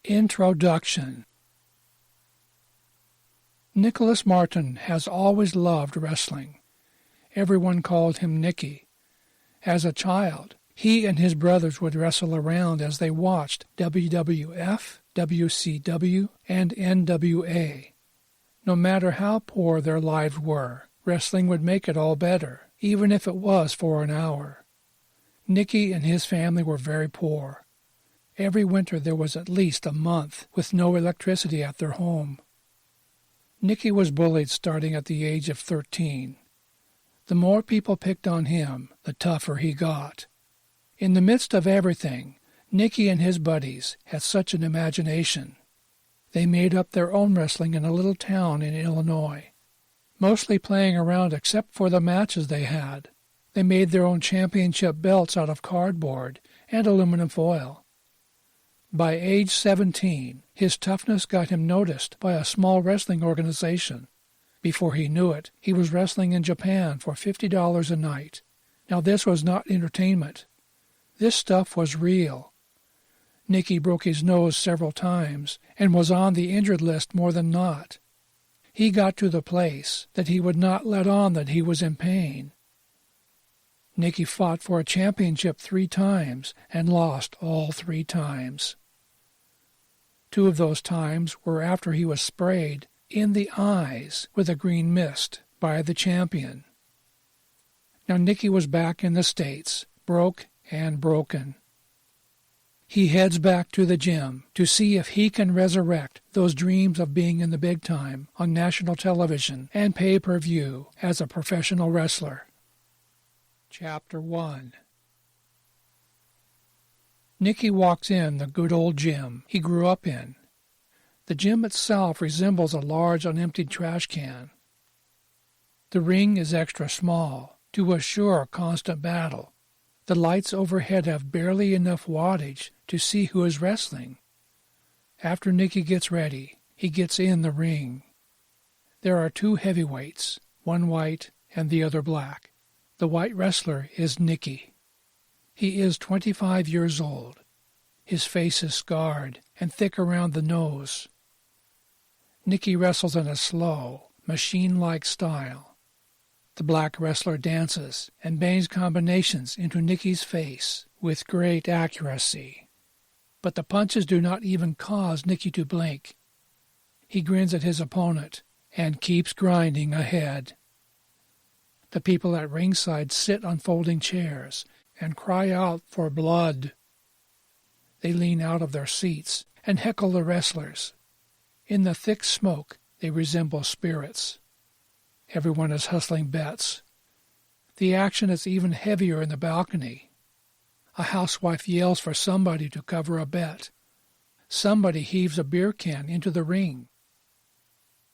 Introduction. Nicholas Martin has always loved wrestling. Everyone called him Nicky. As a child, he and his brothers would wrestle around as they watched WWF, WCW, and NWA. No matter how poor their lives were, wrestling would make it all better, even if it was for an hour. Nicky and his family were very poor. Every winter there was at least a month with no electricity at their home. Nicky was bullied starting at the age of 13. The more people picked on him, the tougher he got. In the midst of everything, Nicky and his buddies had such an imagination. They made up their own wrestling in a little town in Illinois, mostly playing around except for the matches they had. They made their own championship belts out of cardboard and aluminum foil. By age 17, his toughness got him noticed by a small wrestling organization. Before he knew it, he was wrestling in Japan for $50 a night. Now this was not entertainment. This stuff was real. Nicky broke his nose several times and was on the injured list more than not. He got to the place that he would not let on that he was in pain. Nicky fought for a championship 3 times and lost all 3 times. 2 of those times were after he was sprayed in the eyes with a green mist by the champion. Now Nicky was back in the States, broke and broken. He heads back to the gym to see if he can resurrect those dreams of being in the big time on national television and pay-per-view as a professional wrestler. Chapter 1. Nicky walks in the good old gym he grew up in. The gym itself resembles a large unemptied trash can. The ring is extra small to assure constant battle. The lights overhead have barely enough wattage to see who is wrestling. After Nicky gets ready, he gets in the ring. There are 2 heavyweights, one white and the other black. The white wrestler is Nicky. He is 25 years old. His face is scarred and thick around the nose. Nicky wrestles in a slow, machine-like style. The black wrestler dances and bangs combinations into Nicky's face with great accuracy. But the punches do not even cause Nicky to blink. He grins at his opponent and keeps grinding ahead. The people at ringside sit on folding chairs and cry out for blood. They lean out of their seats and heckle the wrestlers. In the thick smoke, they resemble spirits. Everyone is hustling bets. The action is even heavier in the balcony. A housewife yells for somebody to cover a bet. Somebody heaves a beer can into the ring.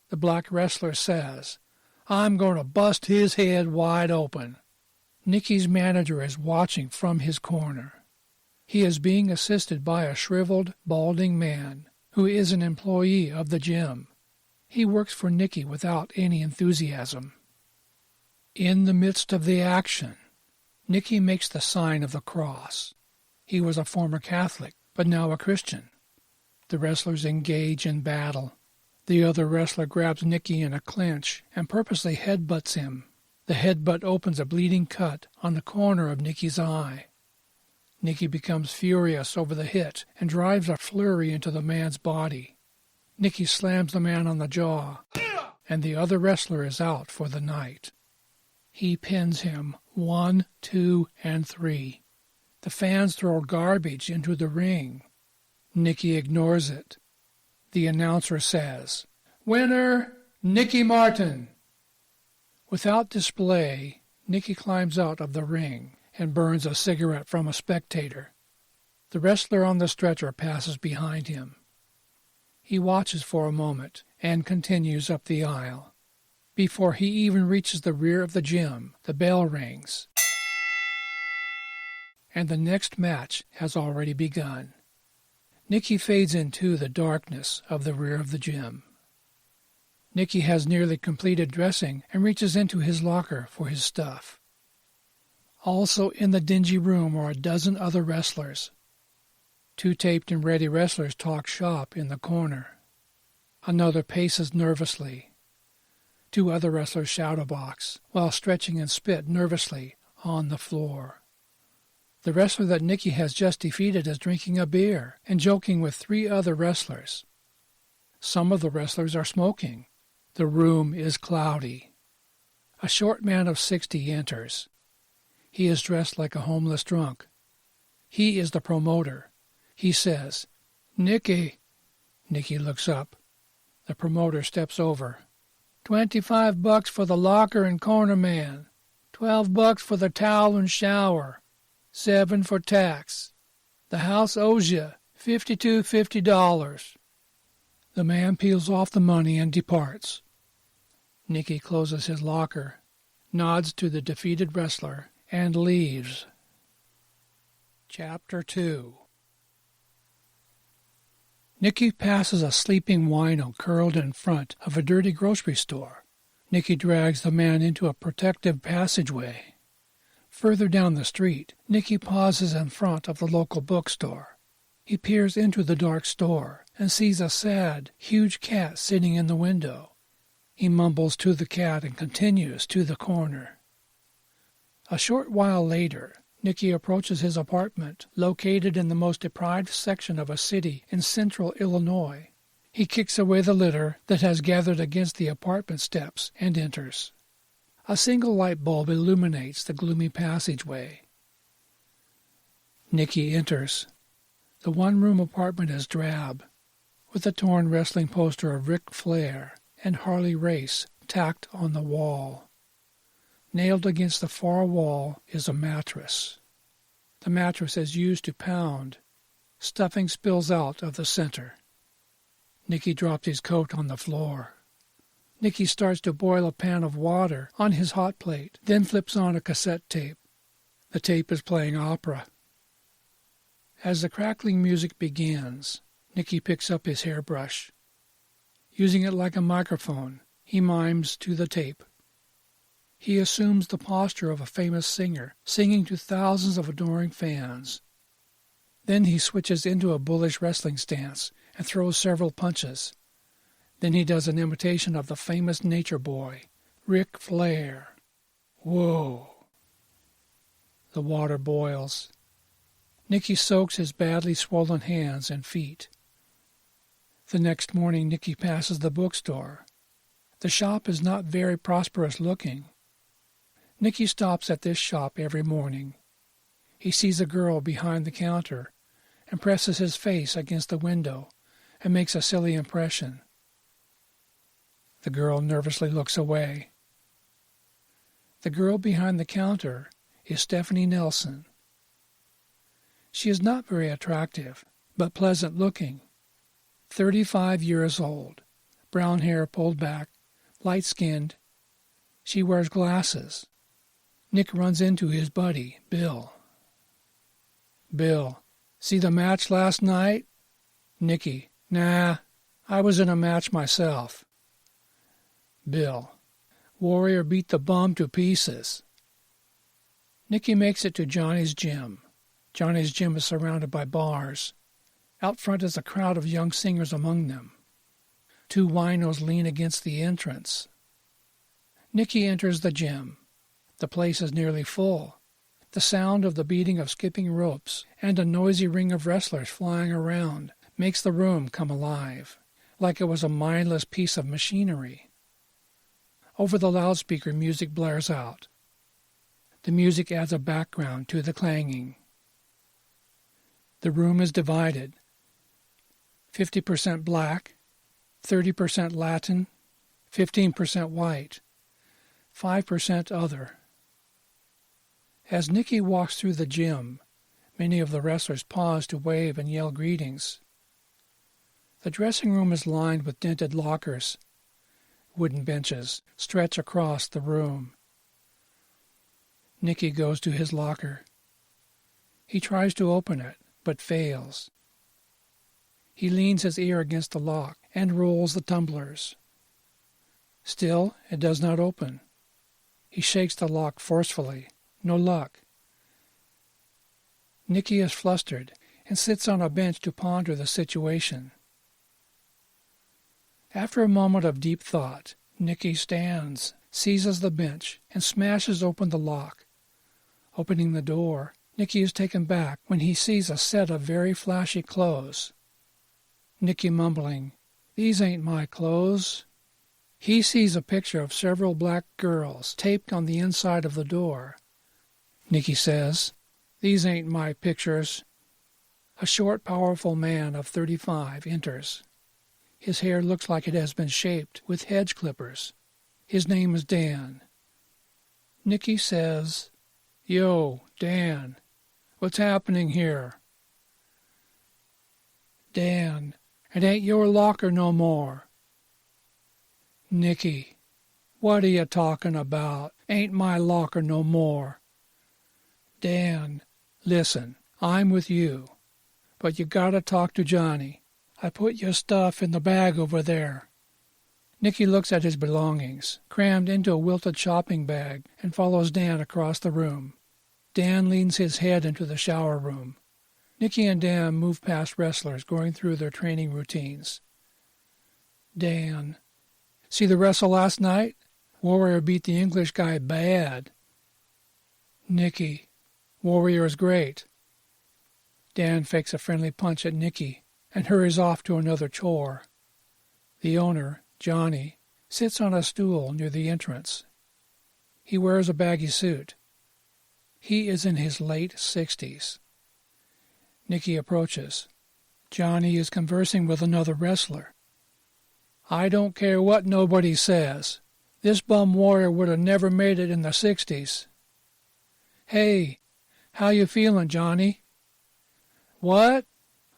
The black wrestler says, "I'm going to bust his head wide open." Nicky's manager is watching from his corner. He is being assisted by a shriveled, balding man who is an employee of the gym. He works for Nicky without any enthusiasm. In the midst of the action, Nicky makes the sign of the cross. He was a former Catholic, but now a Christian. The wrestlers engage in battle. The other wrestler grabs Nicky in a clinch and purposely headbutts him. The headbutt opens a bleeding cut on the corner of Nicky's eye. Nicky becomes furious over the hit and drives a flurry into the man's body. Nicky slams the man on the jaw, and the other wrestler is out for the night. He pins him 1, 2, and 3. The fans throw garbage into the ring. Nicky ignores it. The announcer says, "Winner, Nicky Martin." Without display, Nicky climbs out of the ring and burns a cigarette from a spectator. The wrestler on the stretcher passes behind him. He watches for a moment and continues up the aisle. Before he even reaches the rear of the gym, the bell rings, and the next match has already begun. Nicky fades into the darkness of the rear of the gym. Nicky has nearly completed dressing and reaches into his locker for his stuff. Also in the dingy room are a dozen other wrestlers. Two taped and ready wrestlers talk shop in the corner. Another paces nervously. Two other wrestlers shadow box while stretching and spit nervously on the floor. The wrestler that Nikki has just defeated is drinking a beer and joking with three other wrestlers. Some of the wrestlers are smoking. The room is cloudy. A short man of 60 enters. He is dressed like a homeless drunk. He is the promoter. He says, "Nikki." Nikki looks up. The promoter steps over. $25 for the locker and corner man. $12 for the towel and shower. $7 for tax. The house owes you $52.50. The man peels off the money and departs. Nikki closes his locker, nods to the defeated wrestler, and leaves. Chapter 2. Nikki passes a sleeping wino curled in front of a dirty grocery store. Nikki drags the man into a protective passageway. Further down the street, Nikki pauses in front of the local bookstore. He peers into the dark store and sees a sad, huge cat sitting in the window. He mumbles to the cat and continues to the corner. A short while later, Nikki approaches his apartment, located in the most deprived section of a city in central Illinois. He kicks away the litter that has gathered against the apartment steps and enters. A single light bulb illuminates the gloomy passageway. Nikki enters. The one-room apartment is drab, with a torn wrestling poster of Ric Flair and Harley Race tacked on the wall. Nailed against the far wall is a mattress. The mattress is used to pound. Stuffing spills out of the center. Nikki drops his coat on the floor. Nikki starts to boil a pan of water on his hot plate, then flips on a cassette tape. The tape is playing opera. As the crackling music begins, Nikki picks up his hairbrush. Using it like a microphone, he mimes to the tape. He assumes the posture of a famous singer, singing to thousands of adoring fans. Then he switches into a bullish wrestling stance and throws several punches. Then he does an imitation of the famous nature boy, Ric Flair. Whoa! The water boils. Nikki soaks his badly swollen hands and feet. The next morning, Nikki passes the bookstore. The shop is not very prosperous looking. Nikki stops at this shop every morning. He sees a girl behind the counter and presses his face against the window and makes a silly impression. The girl nervously looks away. The girl behind the counter is Stephanie Nelson. She is not very attractive, but pleasant-looking. 35 years old, brown hair pulled back, light-skinned. She wears glasses. Nick runs into his buddy, Bill. Bill, see the match last night? Nicky, nah, I was in a match myself. Bill, Warrior beat the bum to pieces. Nicky makes it to Johnny's gym. Johnny's gym is surrounded by bars. Out front is a crowd of young singers among them. Two winos lean against the entrance. Nicky enters the gym. The place is nearly full. The sound of the beating of skipping ropes and a noisy ring of wrestlers flying around makes the room come alive, like it was a mindless piece of machinery. Over the loudspeaker, music blares out. The music adds a background to the clanging. The room is divided. 50% black, 30% Latin, 15% white, 5% other. As Nicky walks through the gym, many of the wrestlers pause to wave and yell greetings. The dressing room is lined with dented lockers. Wooden benches stretch across the room. Nicky goes to his locker. He tries to open it, but fails. He leans his ear against the lock and rolls the tumblers. Still, it does not open. He shakes the lock forcefully. No luck. Nicky is flustered and sits on a bench to ponder the situation. After a moment of deep thought, Nicky stands, seizes the bench, and smashes open the lock. Opening the door, Nicky is taken back when he sees a set of very flashy clothes. Nicky mumbling, "These ain't my clothes." He sees a picture of several black girls taped on the inside of the door. Nicky says, "These ain't my pictures." A short, powerful man of 35 enters. His hair looks like it has been shaped with hedge clippers. His name is Dan. Nicky says, "Yo, Dan, what's happening here?" Dan, "It ain't your locker no more." Nicky, "What are you talking about? Ain't my locker no more." Dan, "Listen, I'm with you, but you gotta talk to Johnny. I put your stuff in the bag over there." Nicky looks at his belongings, crammed into a wilted shopping bag, and follows Dan across the room. Dan leans his head into the shower room. Nicky and Dan move past wrestlers going through their training routines. Dan, "See the wrestle last night? Warrior beat the English guy bad." Nicky, "Warrior is great." Dan fakes a friendly punch at Nicky and hurries off to another chore. The owner, Johnny, sits on a stool near the entrance. He wears a baggy suit. He is in his late 60s. Nicky approaches. Johnny is conversing with another wrestler. "I don't care what nobody says. This bum warrior would have never made it in the 60s. "Hey, how you feeling, Johnny?" "What?"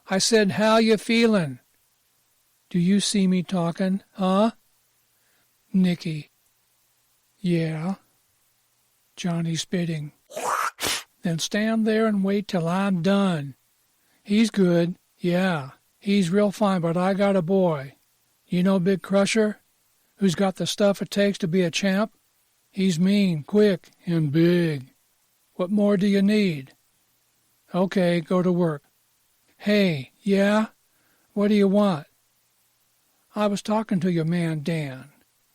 "I said, how you feeling?" "Do you see me talking, huh?" Nicky, "Yeah." Johnny spitting. "Then stand there and wait till I'm done." "He's good. Yeah, he's real fine, but I got a boy. You know Big Crusher, who's got the stuff it takes to be a champ? He's mean, quick, and big. What more do you need?" "Okay, go to work." "Hey, yeah? What do you want?" "I was talking to your man, Dan.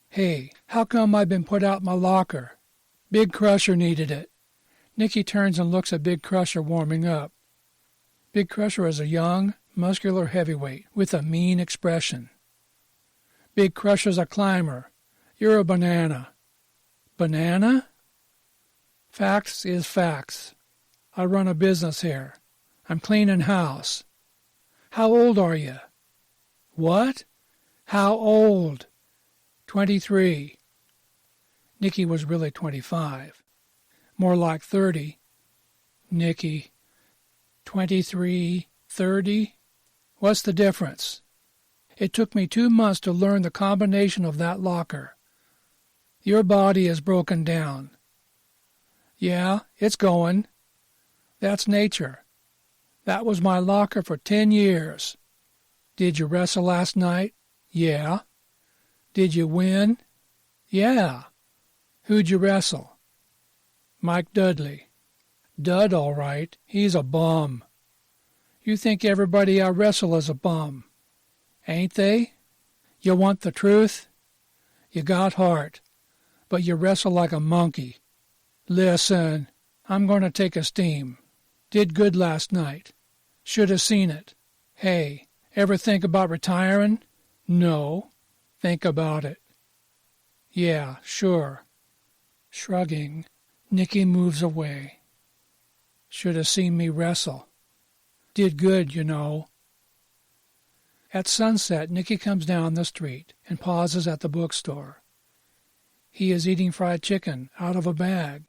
Hey, how come I've been put out my locker? Big Crusher needed it." Nicky turns and looks at Big Crusher warming up. Big Crusher is a young, muscular heavyweight with a mean expression. "Big Crusher's a climber. You're a banana." "Banana?" "Facts is facts. I run a business here. I'm cleaning house." "How old are you?" "What? How old?" 23. Nicky was really 25. More like 30. Nicky, 23, 30? What's the difference? It took me 2 months to learn the combination of that locker. Your body is broken down. Yeah, it's going. That's nature. That was my locker for 10 years. Did you wrestle last night? Yeah. Did you win? Yeah. Who'd you wrestle? Mike Dudley. Dud, all right. He's a bum. You think everybody I wrestle is a bum. Ain't they? You want the truth? You got heart, but you wrestle like a monkey. Listen, I'm going to take a steam. Did good last night. Should have seen it. Hey, ever think about retiring? No. Think about it. Yeah, sure. Shrugging, Nicky moves away. Should have seen me wrestle. Did good, you know. At sunset, Nicky comes down the street and pauses at the bookstore. He is eating fried chicken out of a bag.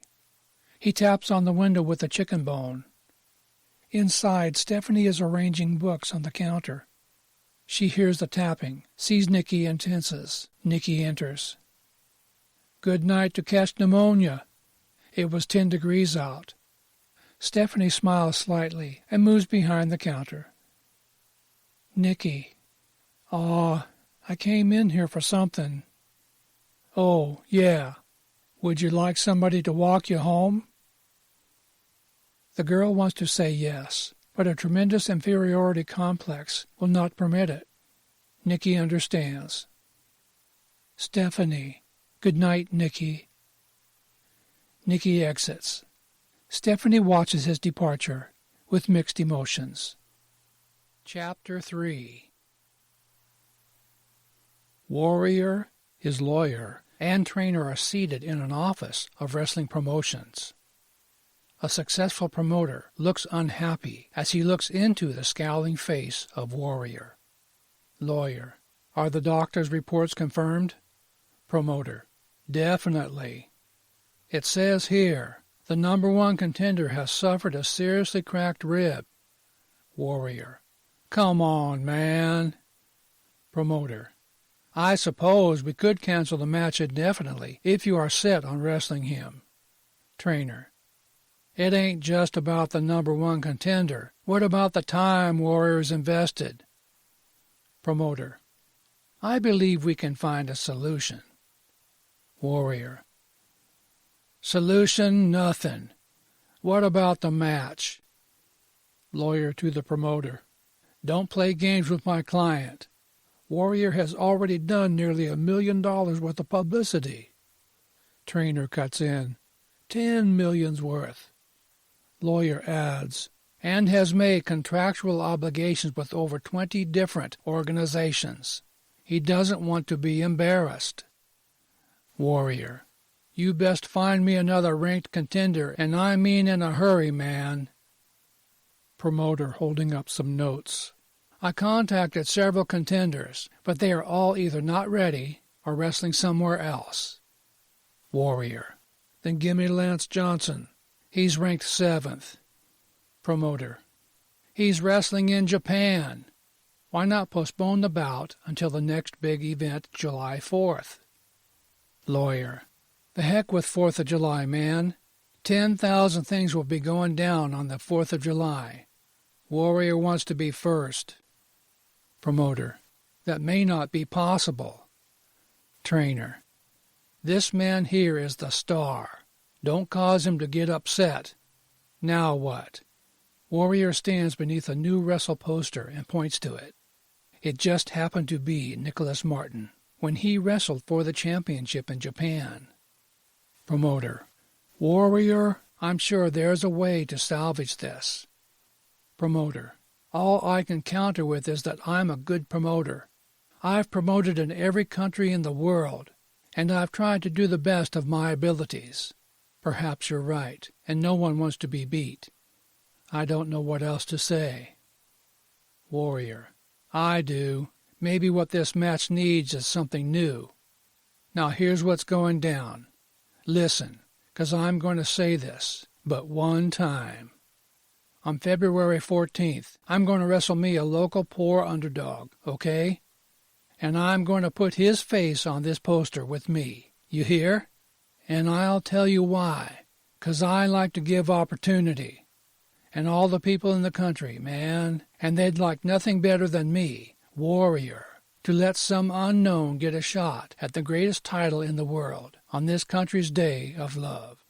He taps on the window with a chicken bone. Inside, Stephanie is arranging books on the counter. She hears the tapping, sees Nicky, and tenses. Nicky enters. Good night to catch pneumonia. It was 10 degrees out. Stephanie smiles slightly and moves behind the counter. Nicky. Aw, I came in here for something. Oh, yeah. Would you like somebody to walk you home? The girl wants to say yes, but a tremendous inferiority complex will not permit it. Nicky understands. Stephanie. Good night, Nicky. Nicky exits. Stephanie watches his departure with mixed emotions. Chapter 3. Warrior, his lawyer, and trainer are seated in an office of wrestling promotions. A successful promoter looks unhappy as he looks into the scowling face of Warrior. Lawyer. Are the doctor's reports confirmed? Promoter. Definitely. It says here, the number one contender has suffered a seriously cracked rib. Warrior. Come on, man. Promoter. I suppose we could cancel the match indefinitely if you are set on wrestling him. Trainer. It ain't just about the number one contender. What about the time Warrior's invested? Promoter. I believe we can find a solution. Warrior. Solution nothing. What about the match? Lawyer to the promoter. Don't play games with my client. Warrior has already done nearly $1 million worth of publicity. Trainer cuts in. 10 million's worth. Lawyer adds, and has made contractual obligations with over 20 different organizations. He doesn't want to be embarrassed. Warrior. You best find me another ranked contender, and I mean in a hurry, man. Promoter holding up some notes. I contacted several contenders, but they are all either not ready or wrestling somewhere else. Warrior. Then give me Lance Johnson. He's ranked 7th. Promoter. He's wrestling in Japan. Why not postpone the bout until the next big event, July 4th? Lawyer. The heck with 4th of July, man. 10,000 things will be going down on the 4th of July. Warrior wants to be first. Promoter. That may not be possible. Trainer. This man here is the star. Don't cause him to get upset. Now what? Warrior stands beneath a new wrestle poster and points to it. It just happened to be Nicholas Martin when he wrestled for the championship in Japan. Promoter. Warrior, I'm sure there's a way to salvage this. Promoter. All I can counter with is that I'm a good promoter. I've promoted in every country in the world, and I've tried to do the best of my abilities. Perhaps you're right, and no one wants to be beat. I don't know what else to say. Warrior. I do. Maybe what this match needs is something new. Now here's what's going down. Listen, 'cause I'm going to say this, but one time. On February 14th, I'm going to wrestle me a local poor underdog, okay? And I'm going to put his face on this poster with me. You hear? And I'll tell you why. 'Cause I like to give opportunity. And all the people in the country, man, and they'd like nothing better than me, Warrior, to let some unknown get a shot at the greatest title in the world on this country's day of love.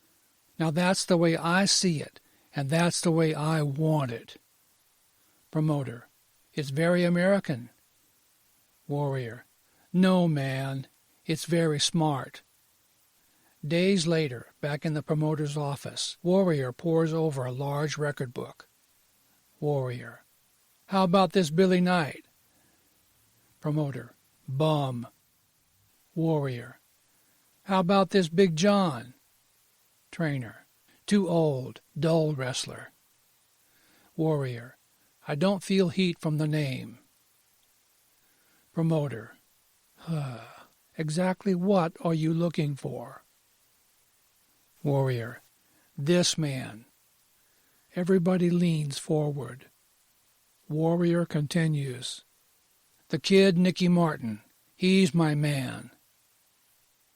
Now that's the way I see it, and that's the way I want it. Promoter. It's very American. Warrior. No, man. It's very smart. Days later, back in the promoter's office, Warrior pores over a large record book. Warrior. How about this Billy Knight? Promoter. Bum. Warrior. How about this Big John? Trainer. Too old, dull wrestler. Warrior. I don't feel heat from the name. Promoter. Exactly what are you looking for? Warrior. This man. Everybody leans forward. Warrior continues. The kid Nicky Martin. He's my man.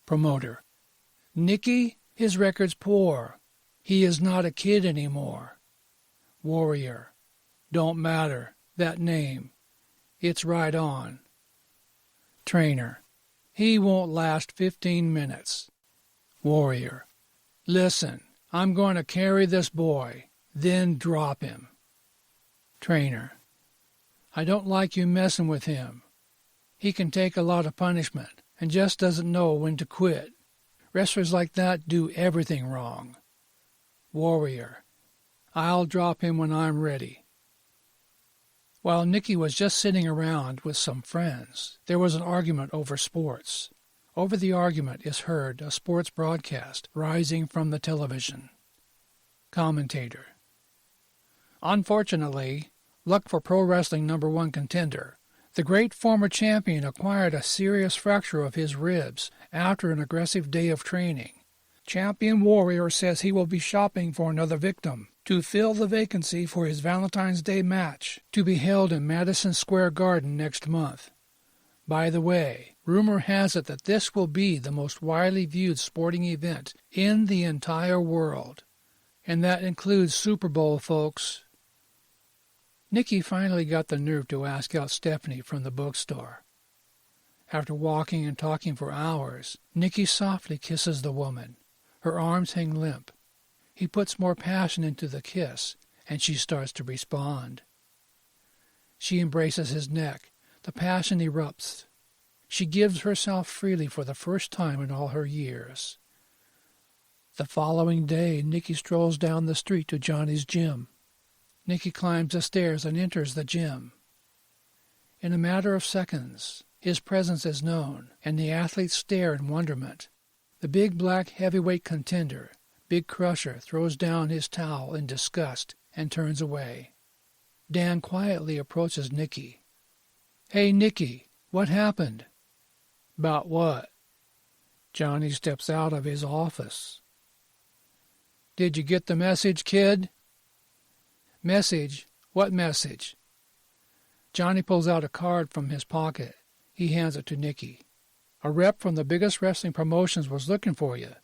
Promoter. Nicky? His record's poor. He is not a kid anymore. Warrior. Don't matter. That name. It's right on. Trainer. He won't last 15 minutes. Warrior. Listen, I'm going to carry this boy, then drop him. Trainer: I don't like you messing with him. He can take a lot of punishment and just doesn't know when to quit. Wrestlers like that do everything wrong. Warrior: I'll drop him when I'm ready. While Nicky was just sitting around with some friends, there was an argument over sports. Over the argument is heard a sports broadcast rising from the television. Commentator: Unfortunately, luck for pro wrestling #1 contender. The great former champion acquired a serious fracture of his ribs after an aggressive day of training. Champion Warrior says he will be shopping for another victim to fill the vacancy for his Valentine's Day match to be held in Madison Square Garden next month. By the way, rumor has it that this will be the most widely viewed sporting event in the entire world. And that includes Super Bowl, folks. Nicky finally got the nerve to ask out Stephanie from the bookstore. After walking and talking for hours, Nicky softly kisses the woman. Her arms hang limp. He puts more passion into the kiss, and she starts to respond. She embraces his neck. The passion erupts. She gives herself freely for the first time in all her years. The following day, Nicky strolls down the street to Johnny's gym. Nicky climbs the stairs and enters the gym. In a matter of seconds, his presence is known, and the athletes stare in wonderment. The big black heavyweight contender, Big Crusher, throws down his towel in disgust and turns away. Dan quietly approaches Nicky. "Hey, Nicky, what happened?" "About what?" Johnny steps out of his office. "Did you get the message, kid?" "Message? What message?" Johnny pulls out a card from his pocket. He hands it to Nicky. "A rep from the biggest wrestling promotions was looking for you.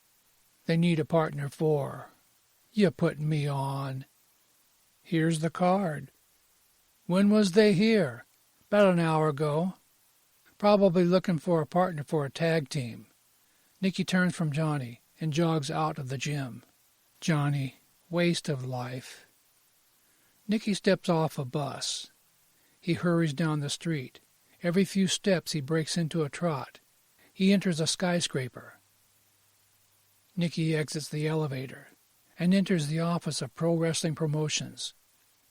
They need a partner for..." "You putting me on." "Here's the card." "When was they here?" "About an hour ago." "Probably looking for a partner for a tag team." Nicky turns from Johnny and jogs out of the gym. Johnny, waste of life. Nicky steps off a bus. He hurries down the street. Every few steps he breaks into a trot. He enters a skyscraper. Nicky exits the elevator and enters the office of Pro Wrestling Promotions.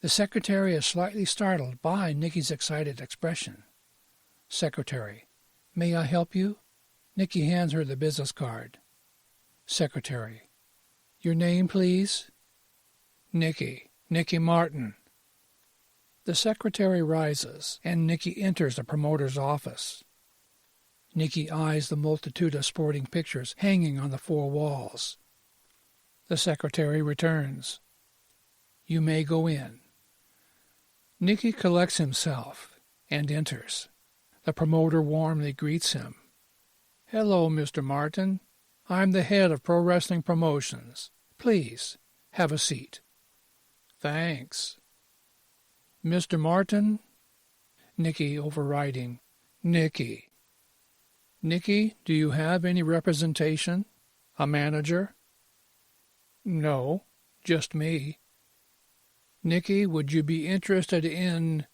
The secretary is slightly startled by Nicky's excited expression. Secretary: "May I help you?" Nicky hands her the business card. Secretary: "Your name, please?" "Nicky Martin." The secretary rises, and Nicky enters the promoter's office. Nicky eyes the multitude of sporting pictures hanging on the four walls. The secretary returns. "You may go in." Nicky collects himself and enters. The promoter warmly greets him. "Hello, Mr. Martin. I'm the head of Pro Wrestling Promotions. Please, have a seat." "Thanks." "Mr. Martin?" Nicky overriding. "Nicky." "Nicky, do you have any representation? A manager?" "No, just me." "Nicky, would you be interested in..."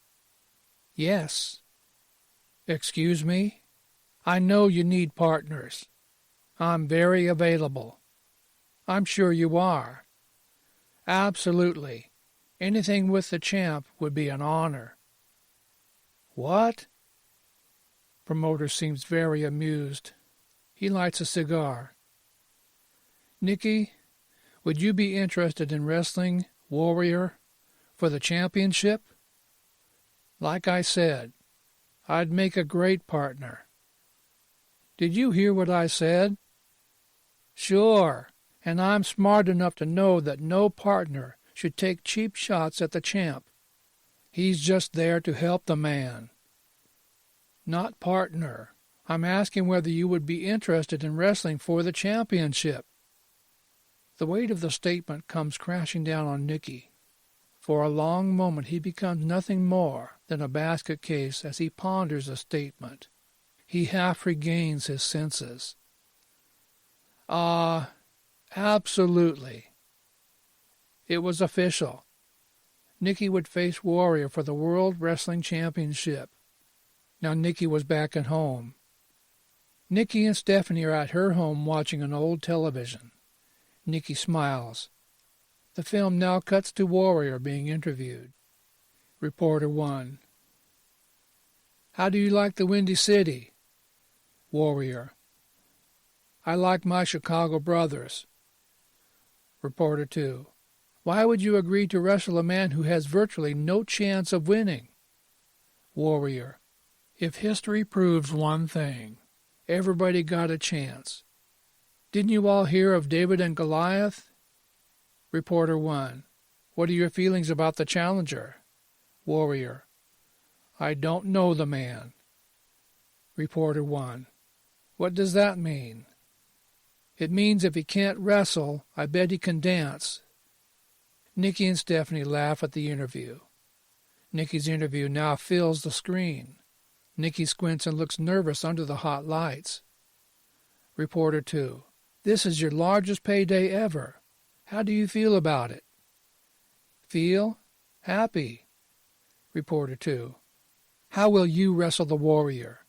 "Yes." "Excuse me? I know you need partners. I'm very available." "I'm sure you are." "Absolutely. Anything with the champ would be an honor." "What?" Promoter seems very amused. He lights a cigar. "Nicky, would you be interested in wrestling Warrior for the championship?" "Like I said, I'd make a great partner." "Did you hear what I said?" "Sure, and I'm smart enough to know that no partner should take cheap shots at the champ. He's just there to help the man." "Not partner. I'm asking whether you would be interested in wrestling for the championship." The weight of the statement comes crashing down on Nicky. For a long moment he becomes nothing more than a basket case as he ponders the statement. He half regains his senses. Absolutely." It was official. Nikki would face Warrior for the World Wrestling Championship. Now Nikki was back at home. Nikki and Stephanie are at her home watching an old television. Nikki smiles. The film now cuts to Warrior being interviewed. Reporter 1. How do you like the Windy City? Warrior. I like my Chicago brothers. Reporter 2. Why would you agree to wrestle a man who has virtually no chance of winning? Warrior. If history proves one thing, everybody got a chance. Didn't you all hear of David and Goliath? Reporter 1. What are your feelings about the challenger? Warrior. I don't know the man. Reporter 1. What does that mean? It means if he can't wrestle, I bet he can dance. Nikki and Stephanie laugh at the interview. Nikki's interview now fills the screen. Nikki squints and looks nervous under the hot lights. Reporter 2. This is your largest payday ever. How do you feel about it? Feel? Happy. Reporter 2. How will you wrestle the Warrior?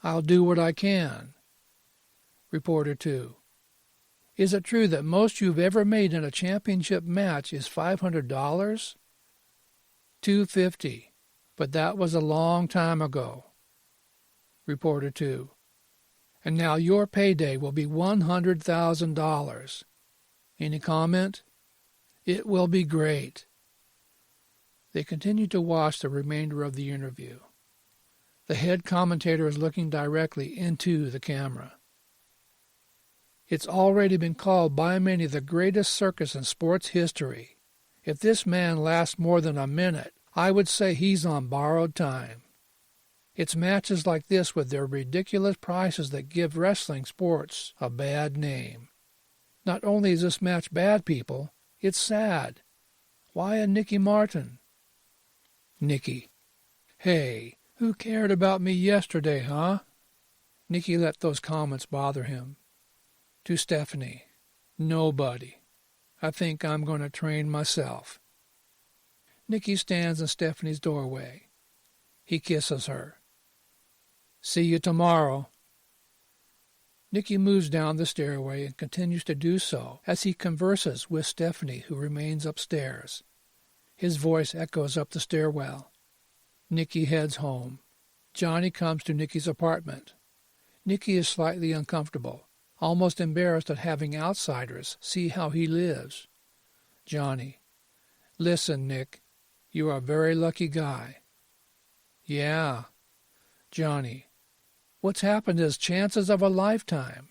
I'll do what I can. Reporter 2. Is it true that most you've ever made in a championship match is $500? $250. But that was a long time ago. Reporter 2. And now your payday will be $100,000. Any comment? It will be great. They continue to watch the remainder of the interview. The head commentator is looking directly into the camera. It's already been called by many the greatest circus in sports history. If this man lasts more than a minute, I would say he's on borrowed time. It's matches like this with their ridiculous prices that give wrestling sports a bad name. Not only is this match bad, people, it's sad. Why a Nicky Martin? Nicky. Hey, who cared about me yesterday, huh? Nicky let those comments bother him. To Stephanie. Nobody. I think I'm going to train myself. Nicky stands in Stephanie's doorway. He kisses her. See you tomorrow. Nicky moves down the stairway and continues to do so as he converses with Stephanie, who remains upstairs. His voice echoes up the stairwell. Nicky heads home. Johnny comes to Nicky's apartment. Nicky is slightly uncomfortable, almost embarrassed at having outsiders see how he lives. Johnny. Listen, Nick. You are a very lucky guy. Yeah. Johnny. What's happened is chances of a lifetime.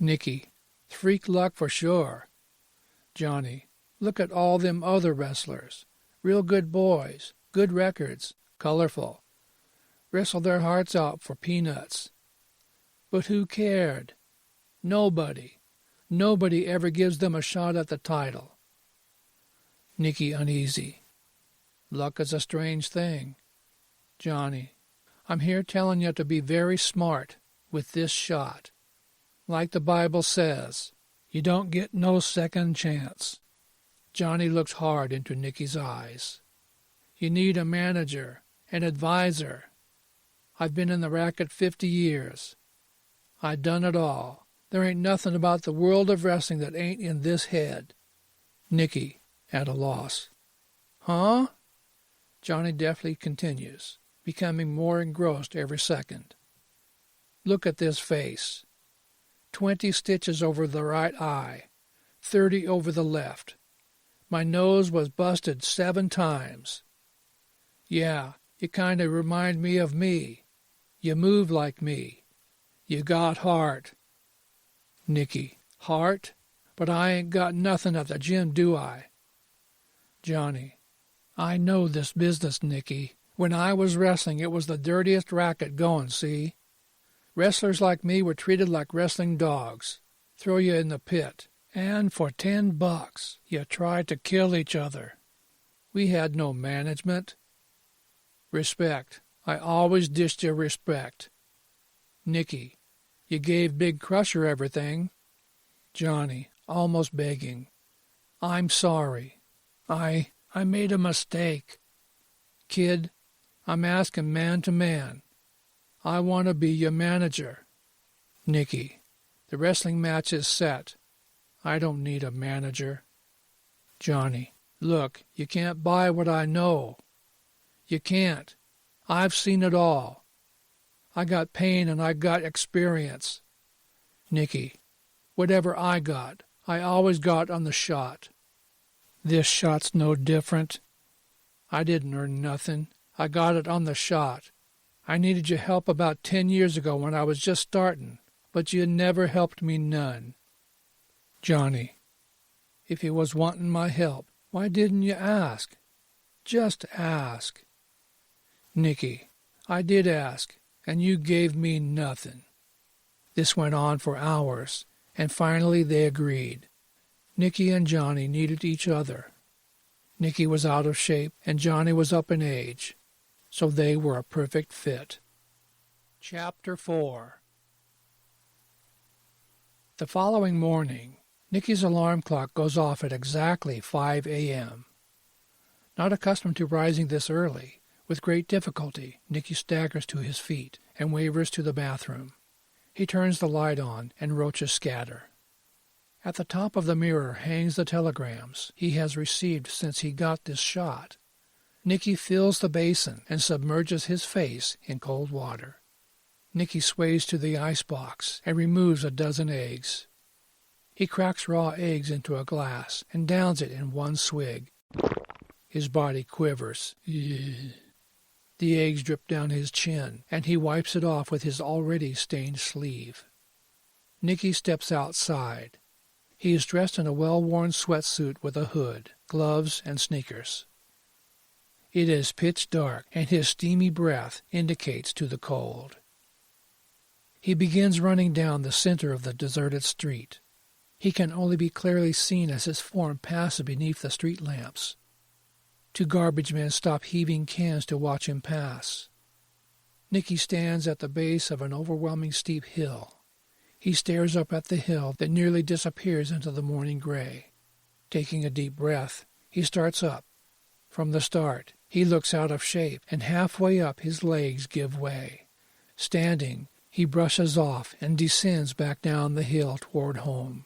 Nicky. Freak luck for sure. Johnny. Look at all them other wrestlers. Real good boys. Good records. Colorful. Wrestle their hearts out for peanuts. But who cared? Nobody. Nobody ever gives them a shot at the title. Nicky uneasy. Luck is a strange thing. Johnny. I'm here telling you to be very smart with this shot. Like the Bible says, you don't get no second chance. Johnny looks hard into Nicky's eyes. You need a manager, an advisor. I've been in the racket 50 years. I done it all. There ain't nothing about the world of wrestling that ain't in this head. Nicky, at a loss. Huh? Johnny deftly continues, becoming more engrossed every second. Look at this face. 20 stitches over the right eye, 30 over the left. My nose was busted 7 times. Yeah, you kind of remind me of me. You move like me. You got heart. Nicky. Heart? But I ain't got nothing at the gym, do I? Johnny. I know this business, Nicky. When I was wrestling, it was the dirtiest racket going, see? Wrestlers like me were treated like wrestling dogs. Throw you in the pit. And for $10, you tried to kill each other. We had no management. Respect. I always dished you respect. Nicky. You gave Big Crusher everything. Johnny, almost begging. I'm sorry. I I made a mistake. Kid, I'm asking man to man. I want to be your manager. Nicky, the wrestling match is set. I don't need a manager. Johnny, look, you can't buy what I know. You can't. I've seen it all. I got pain and I got experience. Nicky, whatever I got, I always got on the shot. This shot's no different. I didn't earn nothing. I got it on the shot. I needed your help about 10 years ago when I was just starting, but you never helped me none. Johnny, if you was wanting my help, why didn't you ask? Just ask. Nicky, I did ask, and you gave me nothing. This went on for hours, and finally they agreed. Nicky and Johnny needed each other. Nicky was out of shape, and Johnny was up in age, so they were a perfect fit. Chapter 4. The following morning, Nicky's alarm clock goes off at exactly 5 a.m. Not accustomed to rising this early, with great difficulty, Nicky staggers to his feet and wavers to the bathroom. He turns the light on, and roaches scatter. At the top of the mirror hangs the telegrams he has received since he got this shot. Nicky fills the basin and submerges his face in cold water. Nicky sways to the icebox and removes a dozen eggs. He cracks raw eggs into a glass and downs it in one swig. His body quivers. The eggs drip down his chin, and he wipes it off with his already stained sleeve. Nicky steps outside. He is dressed in a well-worn sweatsuit with a hood, gloves, and sneakers. It is pitch dark, and his steamy breath indicates to the cold. He begins running down the center of the deserted street. He can only be clearly seen as his form passes beneath the street lamps. 2 garbage men stop heaving cans to watch him pass. Nicky stands at the base of an overwhelming steep hill. He stares up at the hill that nearly disappears into the morning gray. Taking a deep breath, he starts up. From the start, he looks out of shape, and halfway up his legs give way. Standing, he brushes off and descends back down the hill toward home.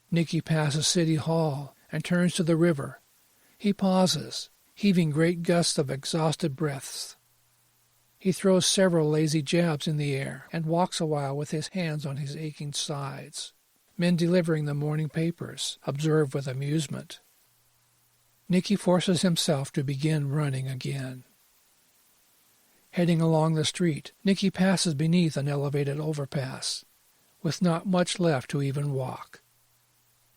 Nicky passes City Hall and turns to the river. He pauses, heaving great gusts of exhausted breaths. He throws several lazy jabs in the air and walks a while with his hands on his aching sides. Men delivering the morning papers observe with amusement. Nicky forces himself to begin running again. Heading along the street, Nicky passes beneath an elevated overpass, with not much left to even walk.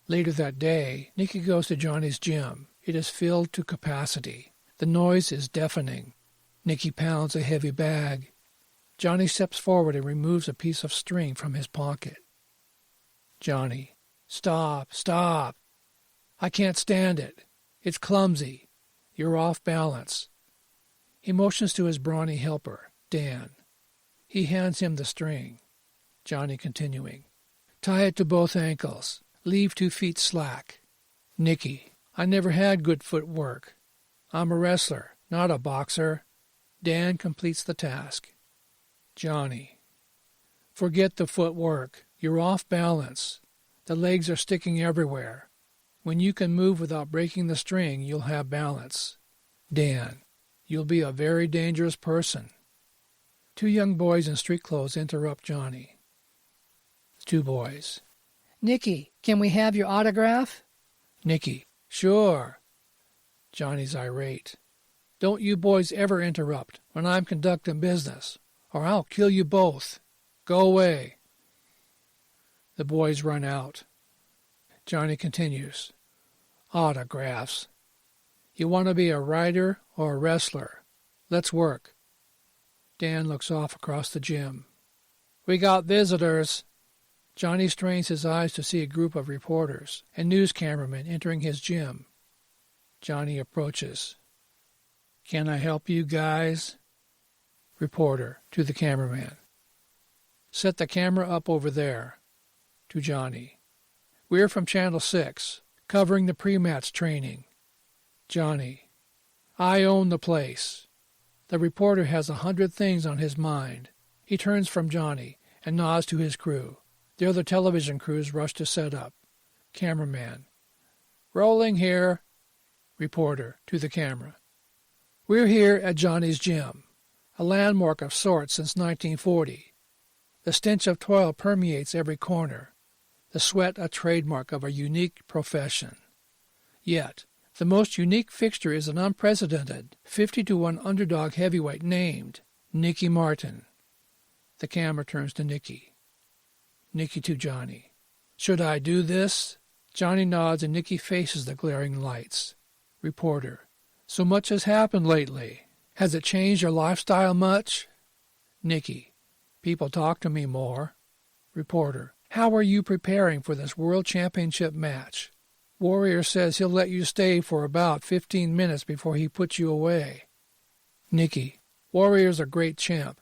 Later that day, Nicky goes to Johnny's gym. It is filled to capacity. The noise is deafening. Nicky pounds a heavy bag. Johnny steps forward and removes a piece of string from his pocket. Johnny, stop, stop. I can't stand it. It's clumsy. You're off balance. He motions to his brawny helper, Dan. He hands him the string. Johnny continuing. Tie it to both ankles. Leave 2 feet slack. Nicky, I never had good footwork. I'm a wrestler, not a boxer. Dan completes the task. Johnny, forget the footwork. You're off balance. The legs are sticking everywhere. When you can move without breaking the string, you'll have balance. Dan, you'll be a very dangerous person. 2 young boys in street clothes interrupt Johnny. 2 boys. Nicky, can we have your autograph? Nicky, sure. Johnny's irate. Don't you boys ever interrupt when I'm conducting business, or I'll kill you both. Go away. The boys run out. Johnny continues. Autographs. You want to be a writer or a wrestler? Let's work. Dan looks off across the gym. We got visitors. Johnny strains his eyes to see a group of reporters and news cameramen entering his gym. Johnny approaches. Can I help you guys? Reporter to the cameraman. Set the camera up over there. To Johnny. We're from Channel 6, covering the pre-match training. Johnny. I own the place. The reporter has 100 things on his mind. He turns from Johnny and nods to his crew. The other television crews rush to set up. Cameraman. Rolling here. Reporter to the camera. We're here at Johnny's gym, a landmark of sorts since 1940. The stench of toil permeates every corner, the sweat a trademark of a unique profession. Yet, the most unique fixture is an unprecedented 50-1 underdog heavyweight named Nicky Martin. The camera turns to Nicky. Nicky to Johnny. Should I do this? Johnny nods and Nicky faces the glaring lights. Reporter. So much has happened lately. Has it changed your lifestyle much? Nicky. People talk to me more. Reporter. How are you preparing for this World Championship match? Warrior says he'll let you stay for about 15 minutes before he puts you away. Nicky. Warrior's a great champ.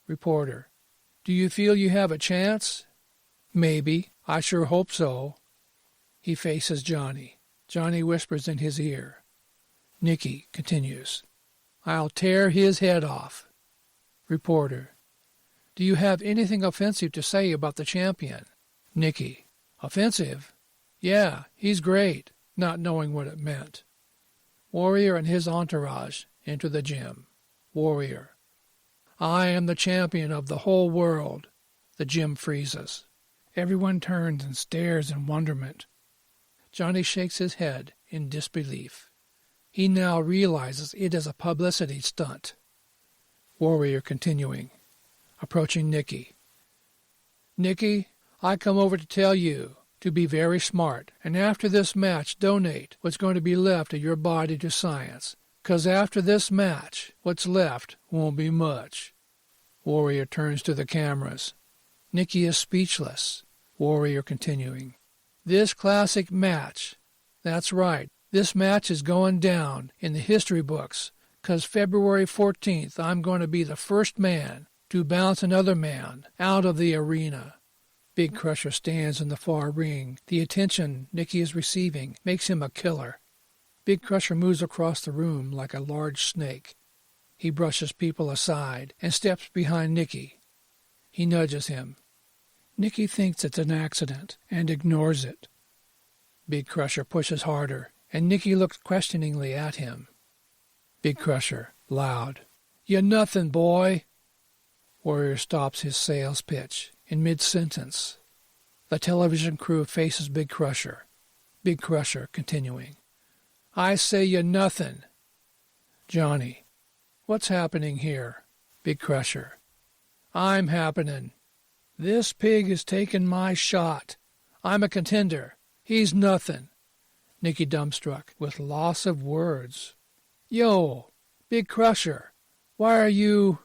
Reporter. Do you feel you have a chance? Maybe. I sure hope so. He faces Johnny. Johnny whispers in his ear. Nicky continues. I'll tear his head off. Reporter. Do you have anything offensive to say about the champion? Nicky. Offensive? Yeah, he's great, not knowing what it meant. Warrior and his entourage enter the gym. Warrior. I am the champion of the whole world. The gym freezes. Everyone turns and stares in wonderment. Johnny shakes his head in disbelief. He now realizes it is a publicity stunt. Warrior continuing, approaching Nicky. Nicky, I come over to tell you to be very smart, and after this match donate what's going to be left of your body to science, 'cause after this match, what's left won't be much. Warrior turns to the cameras. Nicky is speechless. Warrior continuing. This classic match, that's right, this match is going down in the history books, 'cause February 14th I'm going to be the first man to bounce another man out of the arena. Big Crusher stands in the far ring. The attention Nicky is receiving makes him a killer. Big Crusher moves across the room like a large snake. He brushes people aside and steps behind Nicky. He nudges him. Nicky thinks it's an accident and ignores it. Big Crusher pushes harder, and Nicky looks questioningly at him. Big Crusher, loud. You nothing, boy. Warrior stops his sales pitch in mid-sentence. The television crew faces Big Crusher. Big Crusher continuing. I say you nothing. Johnny. What's happening here? Big Crusher. I'm happening. This pig is taking my shot. I'm a contender. He's nothing. Nicky dumbstruck with loss of words. Yo, Big Crusher, why are you...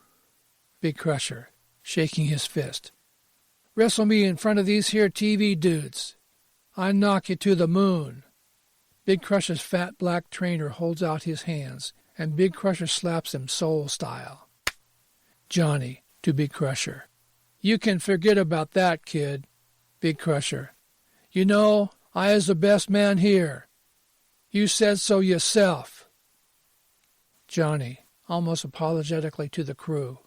Big Crusher, shaking his fist. Wrestle me in front of these here TV dudes. I knock you to the moon. Big Crusher's fat black trainer holds out his hands, and Big Crusher slaps him soul style. Johnny to Big Crusher. You can forget about that, kid. Big Crusher. You know, I is the best man here. You said so yourself. Johnny, almost apologetically to the crew.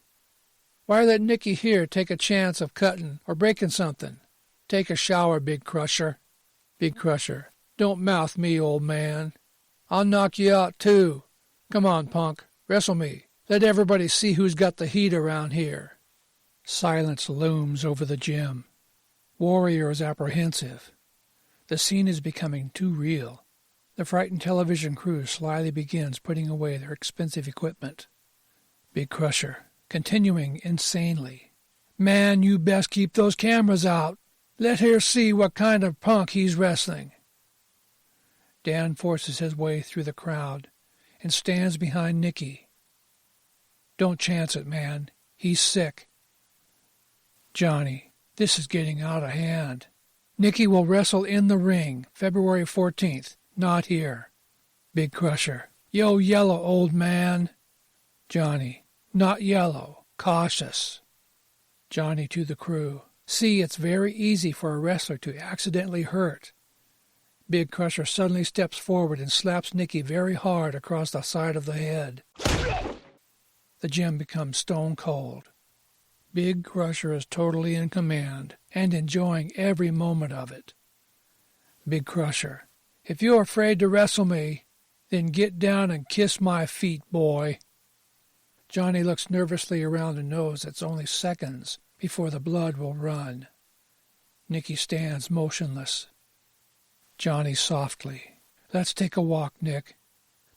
Why let Nicky here take a chance of cutting or breaking something? Take a shower, Big Crusher. Big Crusher. Don't mouth me, old man. I'll knock you out, too. Come on, punk. Wrestle me. Let everybody see who's got the heat around here. Silence looms over the gym. Warrior is apprehensive. The scene is becoming too real. The frightened television crew slyly begins putting away their expensive equipment. Big Crusher, continuing insanely. Man, you best keep those cameras out. Let her see what kind of punk he's wrestling. Dan forces his way through the crowd and stands behind Nicky. Don't chance it, man. He's sick. Johnny, this is getting out of hand. Nicky will wrestle in the ring February 14th, not here. Big Crusher. Yo, yellow, old man. Johnny. Not yellow. Cautious. Johnny to the crew. See, it's very easy for a wrestler to accidentally hurt. Big Crusher suddenly steps forward and slaps Nicky very hard across the side of the head. The gym becomes stone cold. Big Crusher is totally in command and enjoying every moment of it. Big Crusher: "If you're afraid to wrestle me, then get down and kiss my feet, boy." Johnny looks nervously around and knows it's only seconds before the blood will run. Nicky stands motionless. Johnny softly: "Let's take a walk, Nick.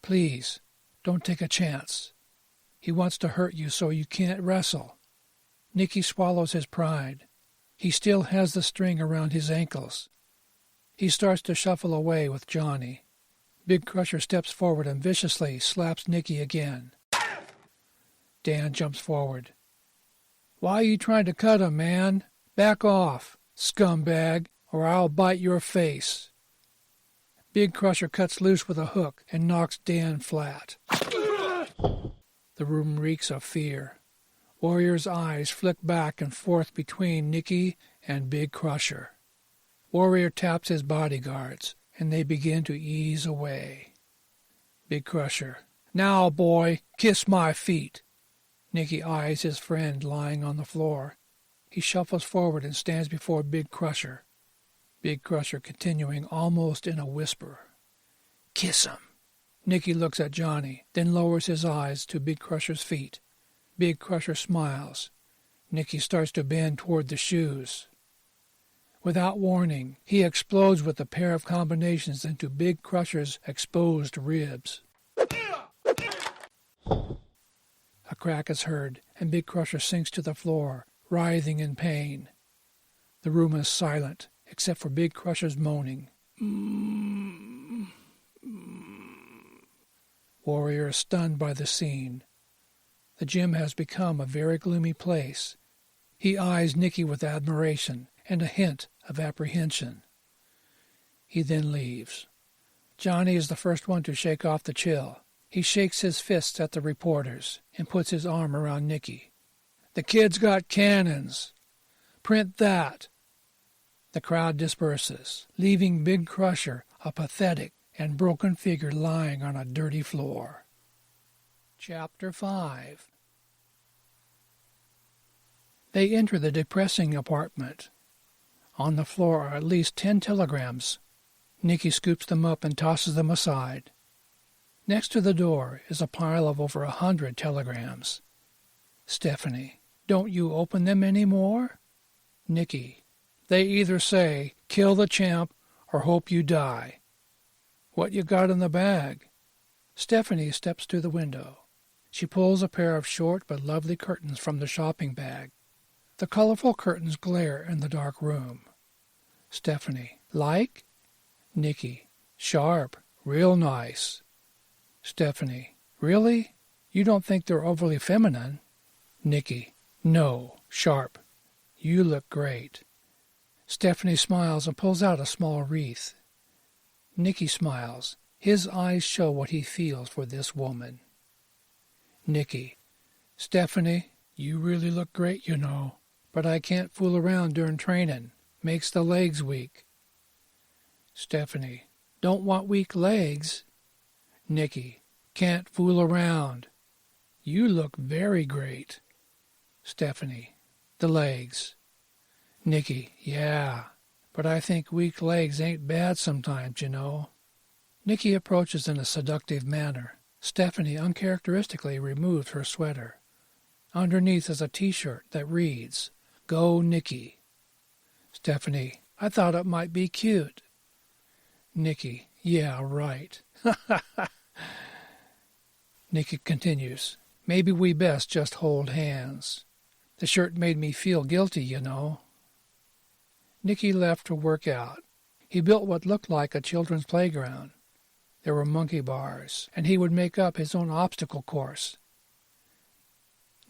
Please, don't take a chance. He wants to hurt you so you can't wrestle." Nicky swallows his pride. He still has the string around his ankles. He starts to shuffle away with Johnny. Big Crusher steps forward and viciously slaps Nicky again. Dan jumps forward. "Why are you trying to cut him, man? Back off, scumbag, or I'll bite your face." Big Crusher cuts loose with a hook and knocks Dan flat. The room reeks of fear. Warrior's eyes flick back and forth between Nicky and Big Crusher. Warrior taps his bodyguards, and they begin to ease away. Big Crusher: "Now, boy, kiss my feet." Nicky eyes his friend lying on the floor. He shuffles forward and stands before Big Crusher. Big Crusher continuing almost in a whisper: "Kiss him." Nicky looks at Johnny, then lowers his eyes to Big Crusher's feet. Big Crusher smiles. Nicky starts to bend toward the shoes. Without warning, he explodes with a pair of combinations into Big Crusher's exposed ribs. A crack is heard, and Big Crusher sinks to the floor, writhing in pain. The room is silent, except for Big Crusher's moaning. Warrior is stunned by the scene. The gym has become a very gloomy place. He eyes Nicky with admiration and a hint of apprehension. He then leaves. Johnny is the first one to shake off the chill. He shakes his fists at the reporters and puts his arm around Nicky. "The kid's got cannons. Print that." The crowd disperses, leaving Big Crusher a pathetic and broken figure lying on a dirty floor. Chapter 5. They enter the depressing apartment. On the floor are at least 10 telegrams. Nicky scoops them up and tosses them aside. Next to the door is a pile of over 100 telegrams. Stephanie: "Don't you open them any more?" Nicky: "They either say, 'Kill the champ,' or 'Hope you die.' What you got in the bag?" Stephanie steps to the window. She pulls a pair of short but lovely curtains from the shopping bag. The colorful curtains glare in the dark room. Stephanie: "Like?" Nicky: "Sharp. Real nice." Stephanie: "Really? You don't think they're overly feminine?" Nicky: "No. Sharp. You look great." Stephanie smiles and pulls out a small wreath. Nicky smiles. His eyes show what he feels for this woman. Nicky: "Stephanie, you really look great, you know. But I can't fool around during training. Makes the legs weak." Stephanie: "Don't want weak legs." Nicky: "Can't fool around. You look very great." Stephanie: "The legs." Nicky: "Yeah, but I think weak legs ain't bad sometimes, you know." Nicky approaches in a seductive manner. Stephanie uncharacteristically removes her sweater. Underneath is a T-shirt that reads, "Go Nicky." Stephanie: "I thought it might be cute." Nicky: "Yeah, right." Nicky continues, "Maybe we best just hold hands. The shirt made me feel guilty, you know." Nicky left to work out. He built what looked like a children's playground. There were monkey bars, and he would make up his own obstacle course.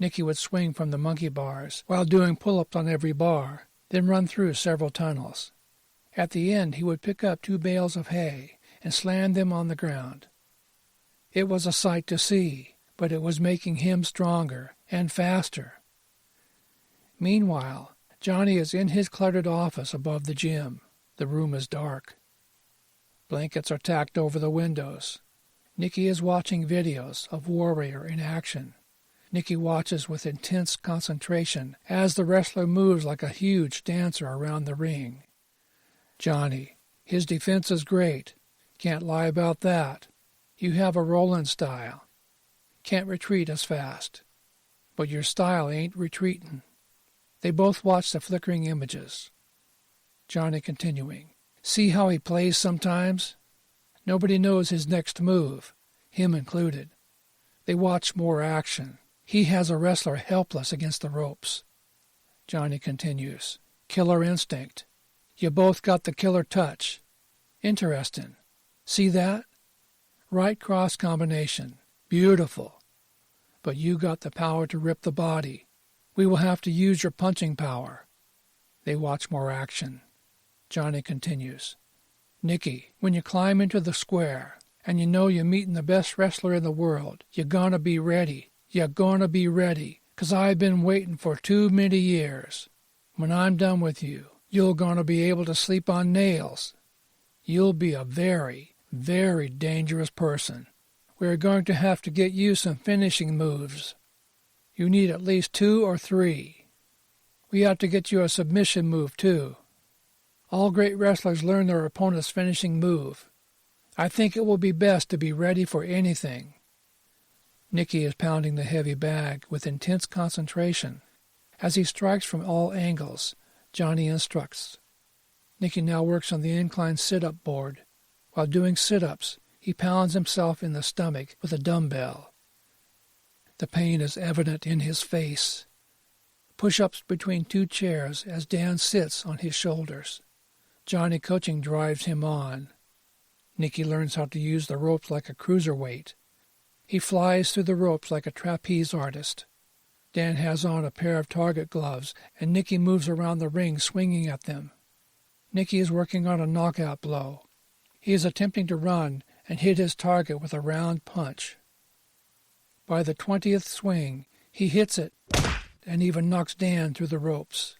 Nicky would swing from the monkey bars while doing pull-ups on every bar, then run through several tunnels. At the end, he would pick up 2 bales of hay and slam them on the ground. It was a sight to see, but it was making him stronger and faster. Meanwhile, Johnny is in his cluttered office above the gym. The room is dark. Blankets are tacked over the windows. Nikki is watching videos of Warrior in action. Nikki watches with intense concentration as the wrestler moves like a huge dancer around the ring. Johnny, his defense is great. Can't lie about that. You have a rolling style. Can't retreat as fast. But your style ain't retreating. They both watch the flickering images. Johnny continuing. See how he plays sometimes? Nobody knows his next move, him included. They watch more action. He has a wrestler helpless against the ropes. Johnny continues. Killer instinct. You both got the killer touch. Interesting. See that? Right cross combination. Beautiful. But you got the power to rip the body. We will have to use your punching power. They watch more action. Johnny continues. Nikki, when you climb into the square, and you know you're meeting the best wrestler in the world, you're gonna be ready. You're gonna be ready, 'cause I've been waiting for too many years. When I'm done with you, you're gonna be able to sleep on nails. You'll be a very, very dangerous person. We're going to have to get you some finishing moves. You need at least 2 or 3. We have to get you a submission move, too. All great wrestlers learn their opponent's finishing move. I think it will be best to be ready for anything. Nikki is pounding the heavy bag with intense concentration. As he strikes from all angles, Johnny instructs. Nikki now works on the incline sit-up board. While doing sit-ups, he pounds himself in the stomach with a dumbbell. The pain is evident in his face. Push-ups between 2 chairs as Dan sits on his shoulders. Johnny coaching drives him on. Nikki learns how to use the ropes like a cruiserweight. He flies through the ropes like a trapeze artist. Dan has on a pair of target gloves, and Nikki moves around the ring swinging at them. Nikki is working on a knockout blow. He is attempting to run and hit his target with a round punch. By the 20th swing, he hits it and even knocks Dan through the ropes.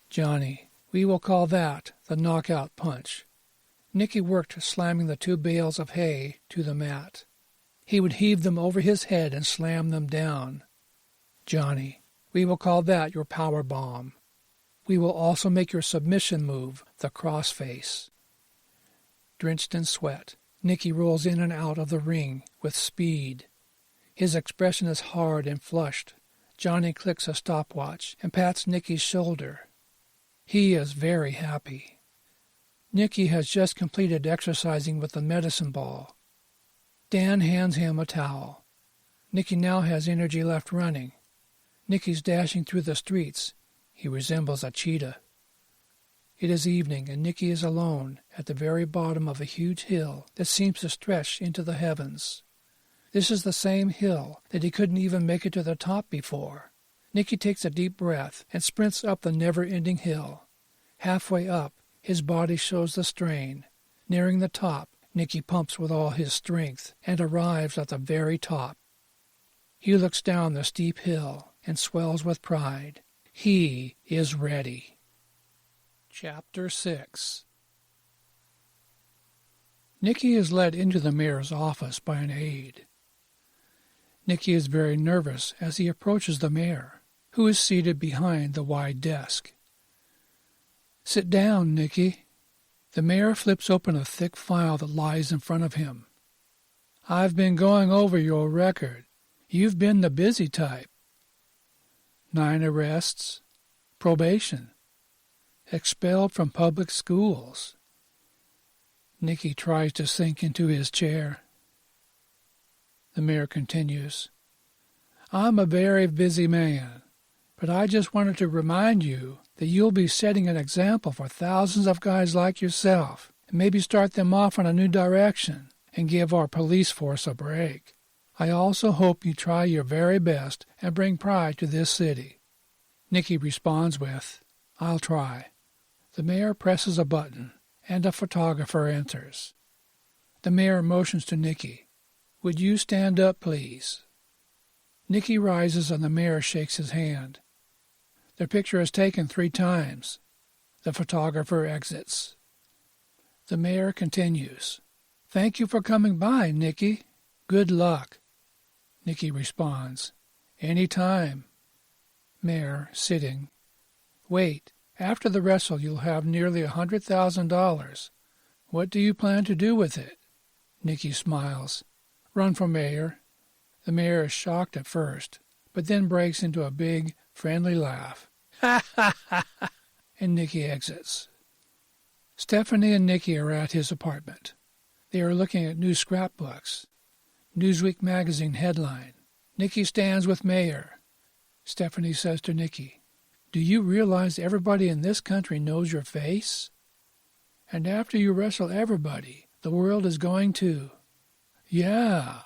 Johnny, we will call that the knockout punch. Nikki worked slamming the 2 bales of hay to the mat. He would heave them over his head and slam them down. Johnny, we will call that your power bomb. We will also make your submission move the crossface. Drenched in sweat, Nikki rolls in and out of the ring with speed. His expression is hard and flushed. Johnny clicks a stopwatch and pats Nikki's shoulder. He is very happy. Nikki has just completed exercising with the medicine ball. Dan hands him a towel. Nikki now has energy left running. Nikki's dashing through the streets. He resembles a cheetah. It is evening, and Nikki is alone at the very bottom of a huge hill that seems to stretch into the heavens. This is the same hill that he couldn't even make it to the top before. Nikki takes a deep breath and sprints up the never-ending hill. Halfway up, his body shows the strain. Nearing the top, Nikki pumps with all his strength and arrives at the very top. He looks down the steep hill and swells with pride. He is ready. Chapter 6. Nikki is led into the mayor's office by an aide. Nikki is very nervous as he approaches the mayor, who is seated behind the wide desk. Sit down, Nikki. The mayor flips open a thick file that lies in front of him. I've been going over your record. You've been the busy type. 9 arrests, probation, expelled from public schools. Nikki tries to sink into his chair. The mayor continues. I'm a very busy man, but I just wanted to remind you that you'll be setting an example for thousands of guys like yourself, and maybe start them off in a new direction and give our police force a break. I also hope you try your very best and bring pride to this city. Nikki responds with, I'll try. The mayor presses a button, and a photographer enters. The mayor motions to Nikki. Would you stand up, please? Nikki rises and the mayor shakes his hand. The picture is taken 3 times. The photographer exits. The mayor continues. Thank you for coming by, Nicky. Good luck. Nicky responds. Any time. Mayor, sitting. Wait. After the wrestle, you'll have nearly $100,000. What do you plan to do with it? Nicky smiles. Run for mayor. The mayor is shocked at first, but then breaks into a big, friendly laugh. Ha ha ha ha! And Nicky exits. Stephanie and Nicky are at his apartment. They are looking at new scrapbooks. Newsweek magazine headline. Nicky stands with mayor. Stephanie says to Nicky, do you realize everybody in this country knows your face? And after you wrestle everybody, the world is going to... Yeah.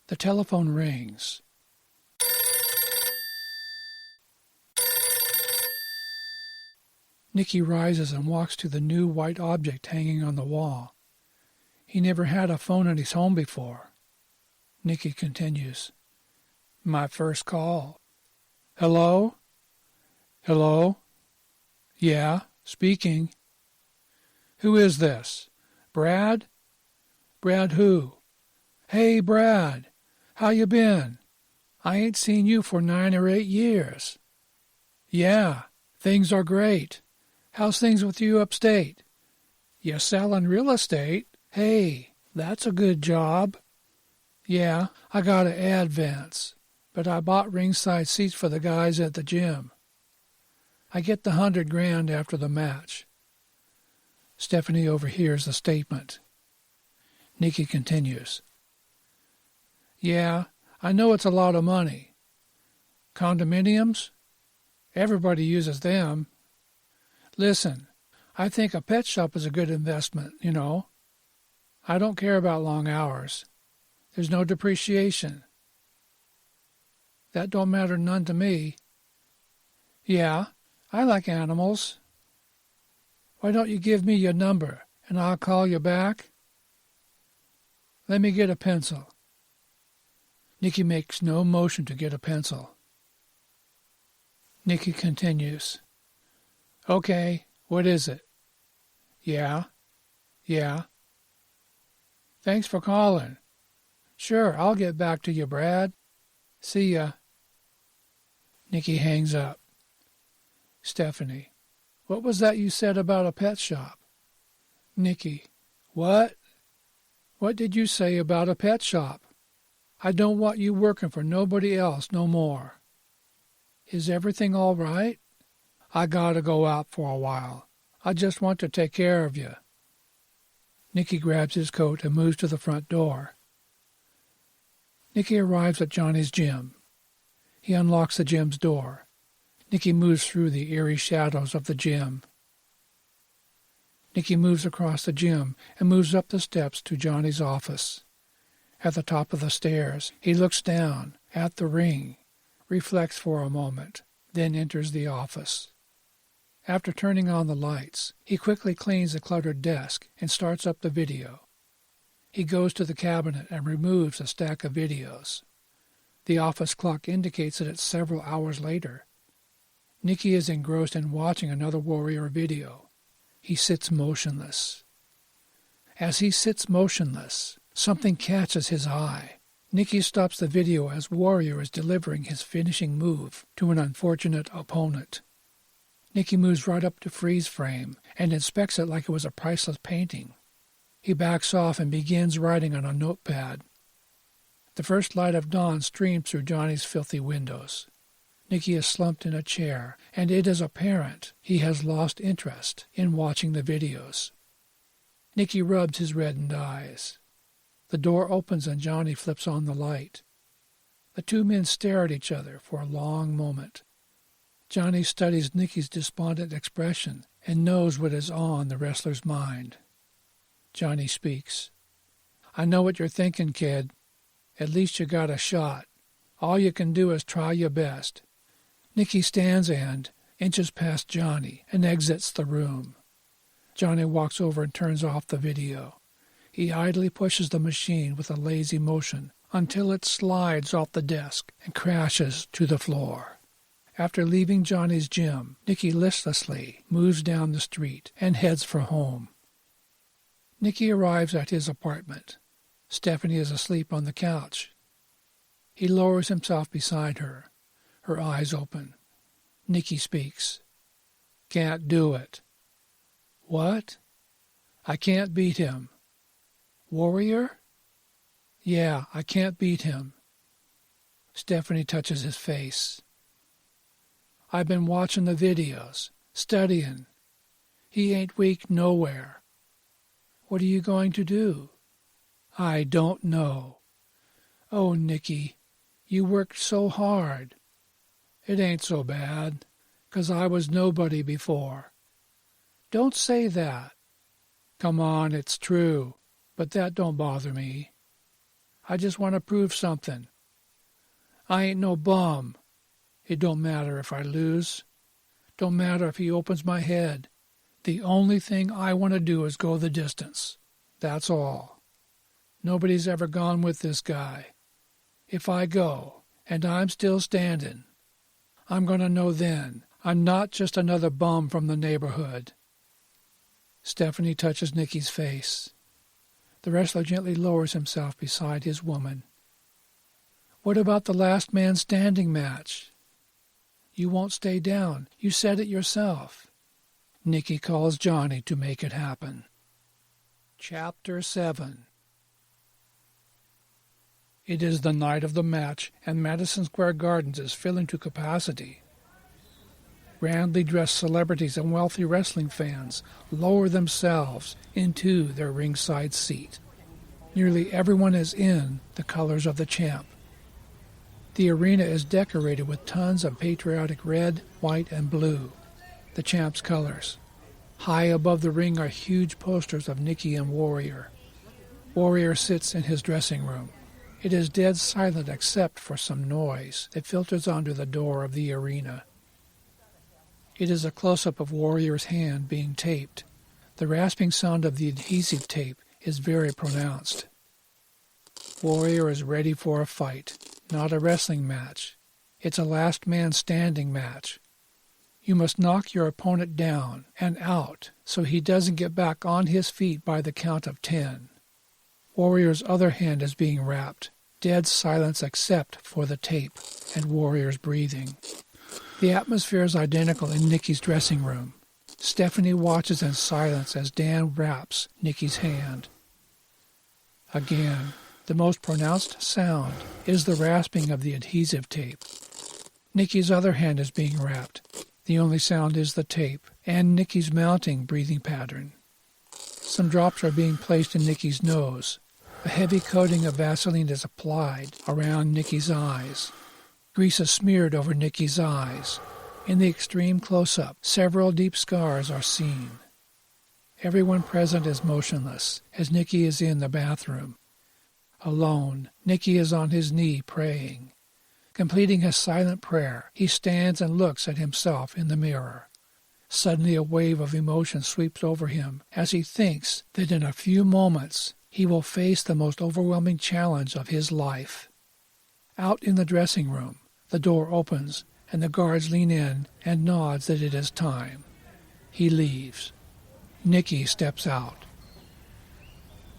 The telephone rings. Nicky rises and walks to the new white object hanging on the wall. He never had a phone in his home before. Nicky continues. My first call. Hello? Hello? Yeah, speaking. Who is this? Brad? Brad who? Hey, Brad. How you been? I ain't seen you for 9 or 8 years. Yeah, things are great. How's things with you upstate? You selling real estate? Hey, that's a good job. Yeah, I got an ad, Vince, but I bought ringside seats for the guys at the gym. I get the $100,000 after the match. Stephanie overhears the statement. Nicky continues. Yeah, I know it's a lot of money. Condominiums? Everybody uses them. Listen, I think a pet shop is a good investment, you know. I don't care about long hours. There's no depreciation. That don't matter none to me. Yeah, I like animals. Why don't you give me your number, and I'll call you back? Let me get a pencil. Nicky makes no motion to get a pencil. Nicky continues. Okay, what is it? Yeah. Thanks for calling. Sure, I'll get back to you, Brad. See ya. Nicky hangs up. Stephanie. What was that you said about a pet shop? Nicky. What? What did you say about a pet shop? I don't want you working for nobody else no more. Is everything all right? I gotta go out for a while. I just want to take care of you. Nicky grabs his coat and moves to the front door. Nicky arrives at Johnny's gym. He unlocks the gym's door. Nicky moves through the eerie shadows of the gym. Nicky moves across the gym and moves up the steps to Johnny's office. At the top of the stairs, he looks down at the ring, reflects for a moment, then enters the office. After turning on the lights, he quickly cleans the cluttered desk and starts up the video. He goes to the cabinet and removes a stack of videos. The office clock indicates that it's several hours later. Nicky is engrossed in watching another Warrior video. He sits motionless. As he sits motionless, something catches his eye. Nicky stops the video as Warrior is delivering his finishing move to an unfortunate opponent. Nicky moves right up to freeze frame and inspects it like it was a priceless painting. He backs off and begins writing on a notepad. The first light of dawn streams through Johnny's filthy windows. Nicky is slumped in a chair, and it is apparent he has lost interest in watching the videos. Nicky rubs his reddened eyes. The door opens and Johnny flips on the light. The two men stare at each other for a long moment. Johnny studies Nicky's despondent expression and knows what is on the wrestler's mind. Johnny speaks. I know what you're thinking, kid. At least you got a shot. All you can do is try your best. Nicky stands and inches past Johnny and exits the room. Johnny walks over and turns off the video. He idly pushes the machine with a lazy motion until it slides off the desk and crashes to the floor. After leaving Johnny's gym, Nicky listlessly moves down the street and heads for home. Nicky arrives at his apartment. Stephanie is asleep on the couch. He lowers himself beside her, her eyes open. Nicky speaks. Can't do it. What? I can't beat him. Warrior? Yeah, I can't beat him. Stephanie touches his face. I've been watching the videos, studying. He ain't weak nowhere. What are you going to do? I don't know. Oh, Nicky, you worked so hard. It ain't so bad, 'cause I was nobody before. Don't say that. Come on, it's true, but that don't bother me. I just want to prove something. I ain't no bum. It don't matter if I lose. Don't matter if he opens my head. The only thing I want to do is go the distance. That's all. Nobody's ever gone with this guy. If I go, and I'm still standing, I'm going to know then I'm not just another bum from the neighborhood. Stephanie touches Nicky's face. The wrestler gently lowers himself beside his woman. What about the last man standing match? You won't stay down. You said it yourself. Nicky calls Johnny to make it happen. Chapter 7. It is the night of the match, and Madison Square Gardens is filling to capacity. Grandly dressed celebrities and wealthy wrestling fans lower themselves into their ringside seat. Nearly everyone is in the colors of the champ. The arena is decorated with tons of patriotic red, white, and blue, the champ's colors. High above the ring are huge posters of Nicky and Warrior. Warrior sits in his dressing room. It is dead silent except for some noise that filters onto the door of the arena. It is a close-up of Warrior's hand being taped. The rasping sound of the adhesive tape is very pronounced. Warrior is ready for a fight, not a wrestling match. It's a last man standing match. You must knock your opponent down and out so he doesn't get back on his feet by the count of 10. Warrior's other hand is being wrapped. Dead silence except for the tape and Warrior's breathing. The atmosphere is identical in Nicky's dressing room. Stephanie watches in silence as Dan wraps Nicky's hand. Again, the most pronounced sound is the rasping of the adhesive tape. Nicky's other hand is being wrapped. The only sound is the tape and Nicky's mounting breathing pattern. Some drops are being placed in Nicky's nose. A heavy coating of Vaseline is applied around Nicky's eyes. Grease is smeared over Nicky's eyes. In the extreme close-up, several deep scars are seen. Everyone present is motionless, as Nicky is in the bathroom. Alone, Nicky is on his knee praying. Completing his silent prayer, he stands and looks at himself in the mirror. Suddenly a wave of emotion sweeps over him as he thinks that in a few moments he will face the most overwhelming challenge of his life. Out in the dressing room, the door opens and the guards lean in and nods that it is time. He leaves. Nicky steps out.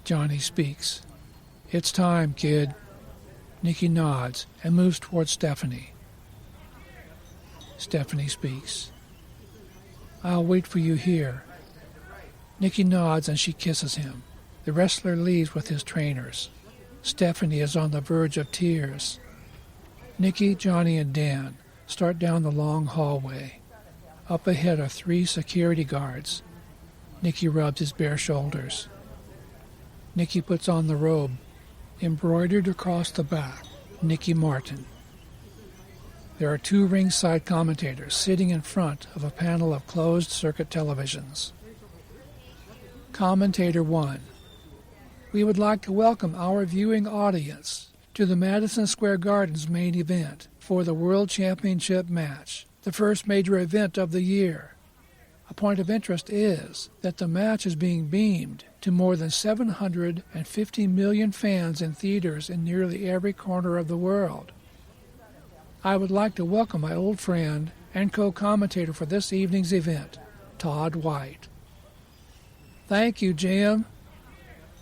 Johnny speaks. It's time, kid. Nicky nods and moves towards Stephanie. Stephanie speaks. I'll wait for you here. Nicky nods and she kisses him. The wrestler leaves with his trainers. Stephanie is on the verge of tears. Nicky, Johnny, and Dan start down the long hallway. Up ahead are 3 security guards. Nicky rubs his bare shoulders. Nicky puts on the robe. Embroidered across the back, Nicky Martin. There are 2 ringside commentators sitting in front of a panel of closed-circuit televisions. Commentator 1. We would like to welcome our viewing audience to the Madison Square Gardens main event for the World Championship match, the first major event of the year. A point of interest is that the match is being beamed to more than 750 million fans in theaters in nearly every corner of the world. I would like to welcome my old friend and co-commentator for this evening's event, Todd White. Thank you, Jim.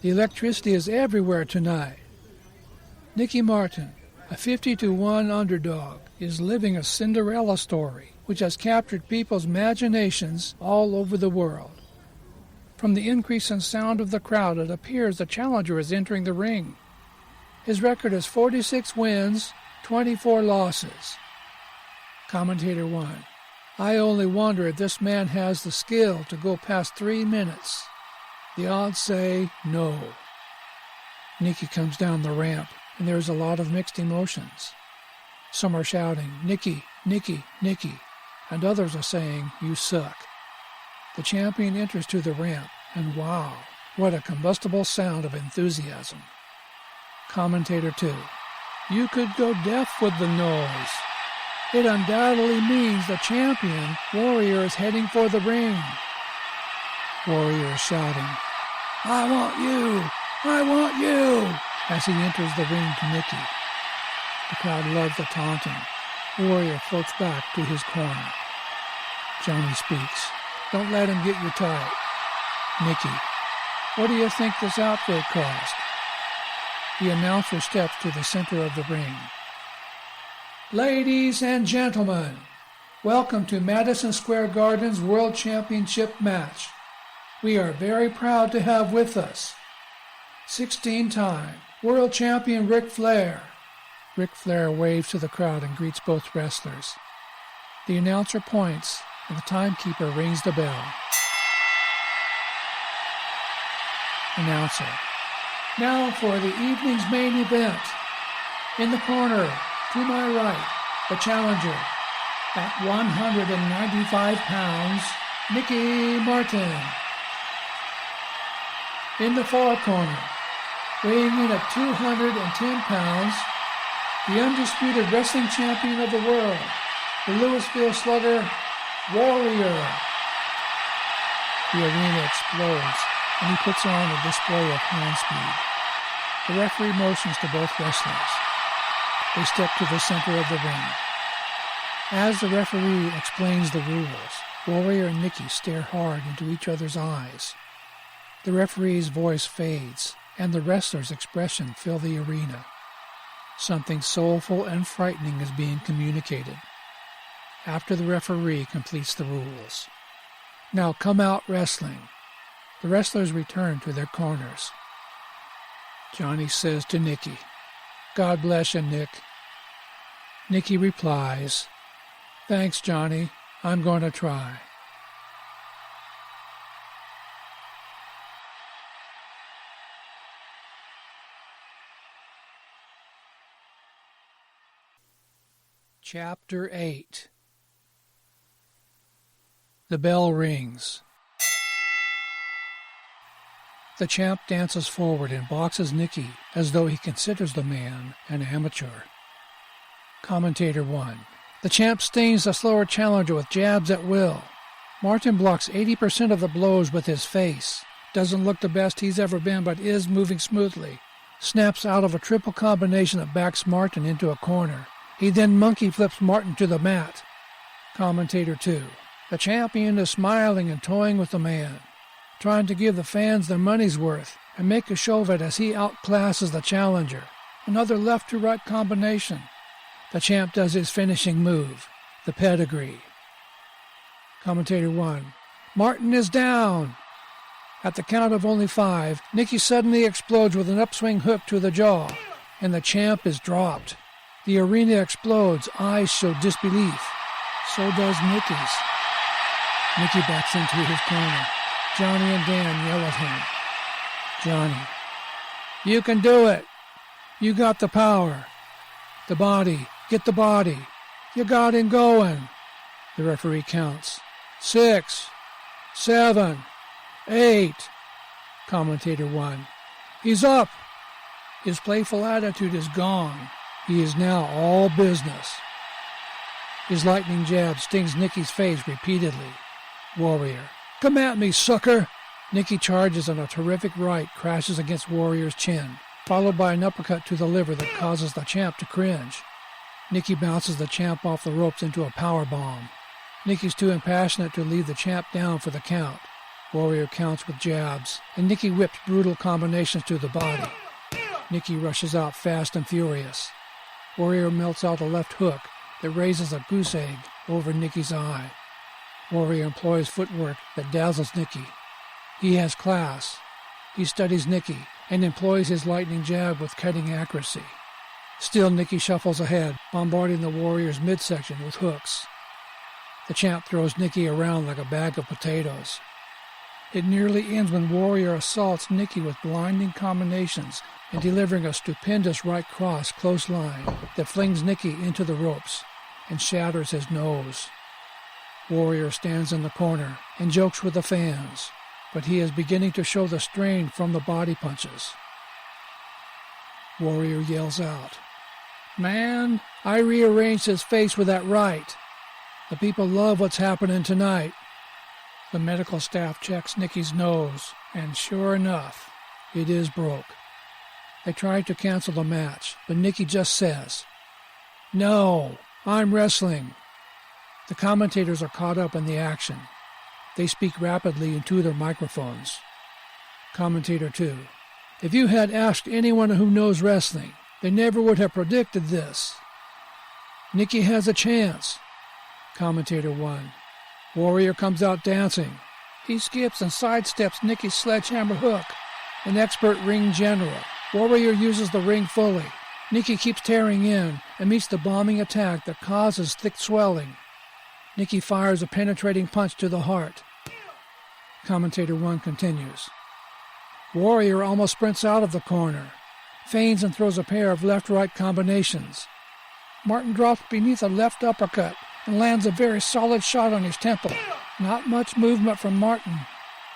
The electricity is everywhere tonight. Nicky Martin, a 50-1 underdog, is living a Cinderella story which has captured people's imaginations all over the world. From the increase in sound of the crowd, it appears the challenger is entering the ring. His record is 46 wins, 24 losses. Commentator 1. I only wonder if this man has the skill to go past 3 minutes. The odds say no. Nicky comes down the ramp, and there is a lot of mixed emotions. Some are shouting, Nicky, Nicky, Nicky, and others are saying, you suck. The champion enters to the ramp, and wow, what a combustible sound of enthusiasm. Commentator 2. You could go deaf with the noise. It undoubtedly means the champion, Warrior, is heading for the ring. Warrior is shouting, I want you! I want you! As he enters the ring to Nicky. The crowd loves the taunting. Warrior floats back to his corner. Johnny speaks. Don't let him get you tight. Nicky. What do you think this outfit cost? The announcer steps to the center of the ring. Ladies and gentlemen, welcome to Madison Square Garden's World Championship match. We are very proud to have with us 16-time World Champion Ric Flair. Ric Flair waves to the crowd and greets both wrestlers. The announcer points, and the timekeeper rings the bell. Announcer. Now for the evening's main event. In the corner, to my right, the challenger, at 195 pounds, Nicky Martin. In the far corner, weighing in at 210 pounds, the undisputed wrestling champion of the world, the Louisville Slugger, Warrior. The arena explodes, and he puts on a display of hand speed. The referee motions to both wrestlers. They step to the center of the ring. As the referee explains the rules, Warrior and Nicky stare hard into each other's eyes. The referee's voice fades, and the wrestler's expression fills the arena. Something soulful and frightening is being communicated. After the referee completes the rules. Now come out wrestling. The wrestlers return to their corners. Johnny says to Nicky, God bless you, Nick. Nicky replies, Thanks, Johnny. I'm going to try. Chapter 8. The bell rings. The champ dances forward and boxes Nicky as though he considers the man an amateur. Commentator 1. The champ stings the slower challenger with jabs at will. Martin blocks 80% of the blows with his face. Doesn't look the best he's ever been, but is moving smoothly. Snaps out of a triple combination that backs Martin into a corner. He then monkey flips Martin to the mat. Commentator 2. The champion is smiling and toying with the man, trying to give the fans their money's worth and make a show of it as he outclasses the challenger. Another left-to-right combination. The champ does his finishing move, the pedigree. Commentator 1. Martin is down. At the count of only 5, Nicky suddenly explodes with an upswing hook to the jaw, and the champ is dropped. The arena explodes. Eyes show disbelief. So does Nicky's. Nicky backs into his corner. Johnny and Dan yell at him. Johnny. You can do it. You got the power. The body. Get the body. You got him going. The referee counts. 6, 7, 8. Commentator 1. He's up. His playful attitude is gone. He is now all business. His lightning jab stings Nicky's face repeatedly. Warrior. Come at me, sucker! Nicky charges and a terrific right crashes against Warrior's chin, followed by an uppercut to the liver that causes the champ to cringe. Nicky bounces the champ off the ropes into a power bomb. Nicky's too impassionate to leave the champ down for the count. Warrior counts with jabs, and Nicky whips brutal combinations to the body. Nicky rushes out fast and furious. Warrior melts out a left hook that raises a goose egg over Nicky's eye. Warrior employs footwork that dazzles Nicky. He has class. He studies Nicky and employs his lightning jab with cutting accuracy. Still, Nicky shuffles ahead, bombarding the Warrior's midsection with hooks. The champ throws Nicky around like a bag of potatoes. It nearly ends when Warrior assaults Nicky with blinding combinations and delivering a stupendous right cross close line that flings Nicky into the ropes and shatters his nose. Warrior stands in the corner and jokes with the fans, but he is beginning to show the strain from the body punches. Warrior yells out, "Man, I rearranged his face with that right. The people love what's happening tonight." The medical staff checks Nicky's nose, and sure enough, it is broke. They try to cancel the match, but Nicky just says, "No, I'm wrestling." The commentators are caught up in the action. They speak rapidly into their microphones. Commentator 2. "If you had asked anyone who knows wrestling, they never would have predicted this. Nicky has a chance." Commentator 1. "Warrior comes out dancing. He skips and sidesteps Nicky's sledgehammer hook. An expert ring general. Warrior uses the ring fully. Nicky keeps tearing in and meets the bombing attack that causes thick swelling. Nicky fires a penetrating punch to the heart." Commentator 1 continues. "Warrior almost sprints out of the corner, feigns and throws a pair of left-right combinations. Martin drops beneath a left uppercut and lands a very solid shot on his temple. Not much movement from Martin.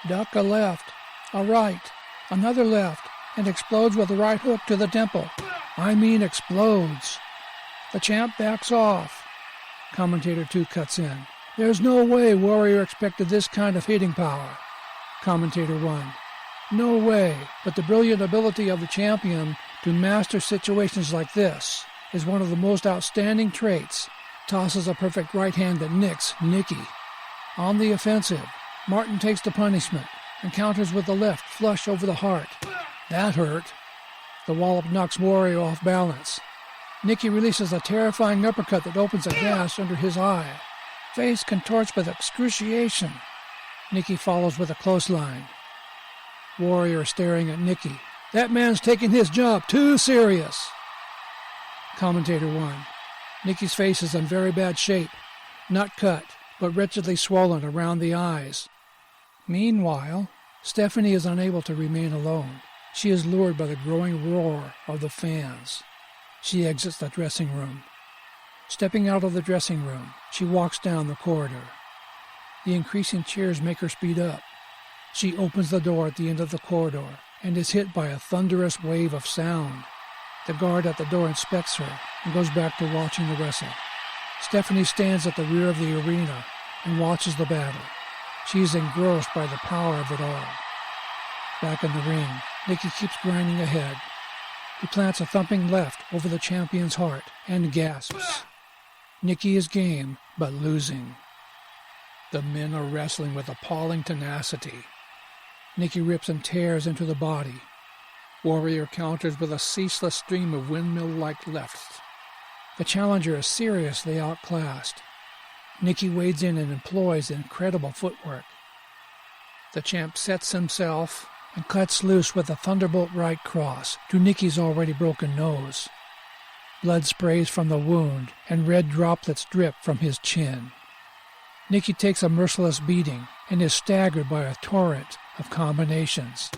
Duck a left, a right, another left, and explodes with a right hook to the temple. I mean explodes. The champ backs off." Commentator 2 cuts in. "There's no way Warrior expected this kind of hitting power." Commentator 1. "No way, but the brilliant ability of the champion to master situations like this is one of the most outstanding traits." Tosses a perfect right hand that nicks Nicky. On the offensive, Martin takes the punishment and counters with the left flush over the heart. That hurt. The wallop knocks Warrior off balance. Nicky releases a terrifying uppercut that opens a gash under his eye. Face contorts with excruciation. Nicky follows with a clothesline. Warrior staring at Nicky. "That man's taking his job too serious." Commentator 1. Nicky's face is in very bad shape, not cut, but wretchedly swollen around the eyes. Meanwhile, Stephanie is unable to remain alone. She is lured by the growing roar of the fans. She exits the dressing room. Stepping out of the dressing room, she walks down the corridor. The increasing cheers make her speed up. She opens the door at the end of the corridor and is hit by a thunderous wave of sound. The guard at the door inspects her and goes back to watching the wrestle. Stephanie stands at the rear of the arena and watches the battle. She is engrossed by the power of it all. Back in the ring, Nicky keeps grinding ahead. He plants a thumping left over the champion's heart and gasps. Nicky is game, but losing. The men are wrestling with appalling tenacity. Nicky rips and tears into the body. Warrior counters with a ceaseless stream of windmill-like lefts. The challenger is seriously outclassed. Nicky wades in and employs incredible footwork. The champ sets himself and cuts loose with a thunderbolt right cross to Nicky's already broken nose. Blood sprays from the wound and red droplets drip from his chin. Nicky takes a merciless beating and is staggered by a torrent of combinations.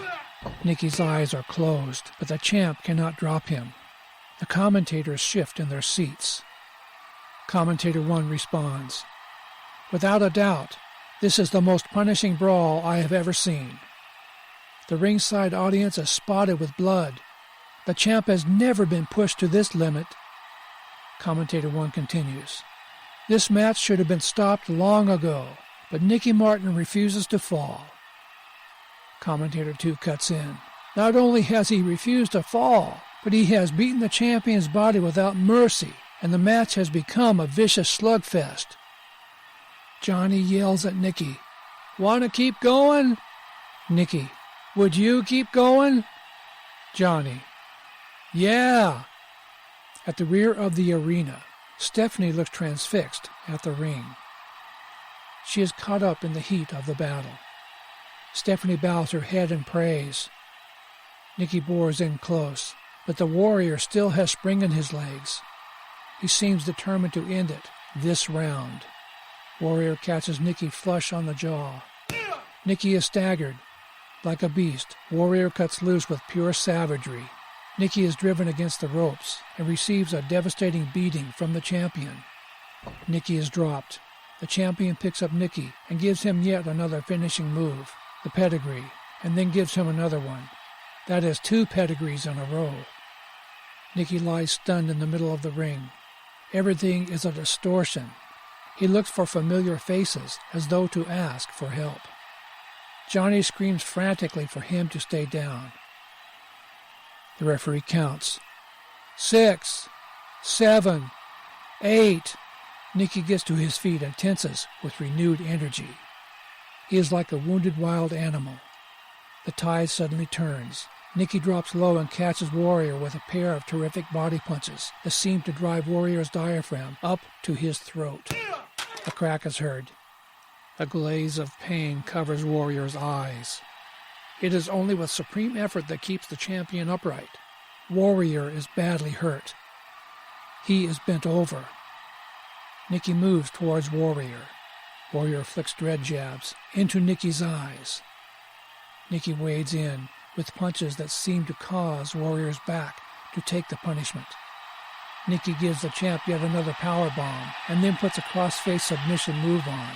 Nicky's eyes are closed, but the champ cannot drop him. The commentators shift in their seats. Commentator 1 responds, "Without a doubt, this is the most punishing brawl I have ever seen. The ringside audience is spotted with blood. The champ has never been pushed to this limit." Commentator 1 continues, "This match should have been stopped long ago, but Nicky Martin refuses to fall." Commentator 2 cuts in. "Not only has he refused to fall, but he has beaten the champion's body without mercy, and the match has become a vicious slugfest." Johnny yells at Nicky, Want to keep going? Nikki, would you keep going? Johnny, yeah. At the rear of the arena, Stephanie looks transfixed at the ring. She is caught up in the heat of the battle. Stephanie bows her head in praise. Nikki bores in close, but the warrior still has spring in his legs. He seems determined to end it this round. Warrior catches Nikki flush on the jaw. Nikki is staggered. Like a beast, Warrior cuts loose with pure savagery. Nikki is driven against the ropes and receives a devastating beating from the champion. Nikki is dropped. The champion picks up Nikki and gives him yet another finishing move, the pedigree, and then gives him another one. That is 2 pedigrees in a row. Nikki lies stunned in the middle of the ring. Everything is a distortion. He looks for familiar faces as though to ask for help. Johnny screams frantically for him to stay down. The referee counts. 6, 7, 8. Nikki gets to his feet and tenses with renewed energy. He is like a wounded wild animal. The tide suddenly turns. Nikki drops low and catches Warrior with a pair of terrific body punches that seem to drive Warrior's diaphragm up to his throat. A crack is heard. A glaze of pain covers Warrior's eyes. It is only with supreme effort that keeps the champion upright. Warrior is badly hurt. He is bent over. Nikki moves towards Warrior. Warrior flicks dread jabs into Nikki's eyes. Nikki wades in with punches that seem to cause Warrior's back to take the punishment. Nikki gives the champ yet another power bomb and then puts a cross-face submission move on.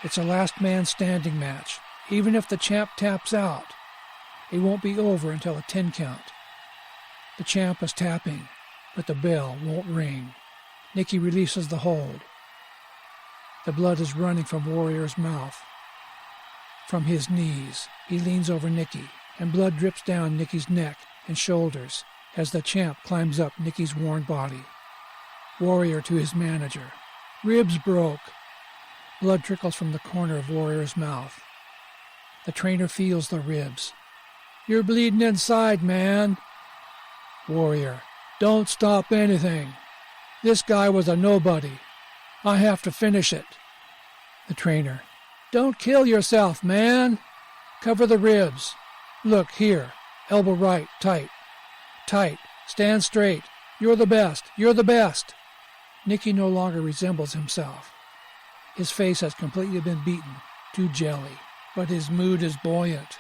It's a last man standing match. Even if the champ taps out, it won't be over until a 10 count. The champ is tapping, but the bell won't ring. Nikki releases the hold. The blood is running from Warrior's mouth. From his knees, he leans over Nikki, and blood drips down Nikki's neck and shoulders as the champ climbs up Nikki's worn body. Warrior to his manager. Ribs broke. Blood trickles from the corner of Warrior's mouth. The trainer feels the ribs. You're bleeding inside, man. Warrior, don't stop anything. This guy was a nobody. I have to finish it. The trainer, don't kill yourself, man. Cover the ribs. Look here, elbow right, tight. Tight, stand straight. You're the best, you're the best. Nikki no longer resembles himself. His face has completely been beaten to jelly, but his mood is buoyant.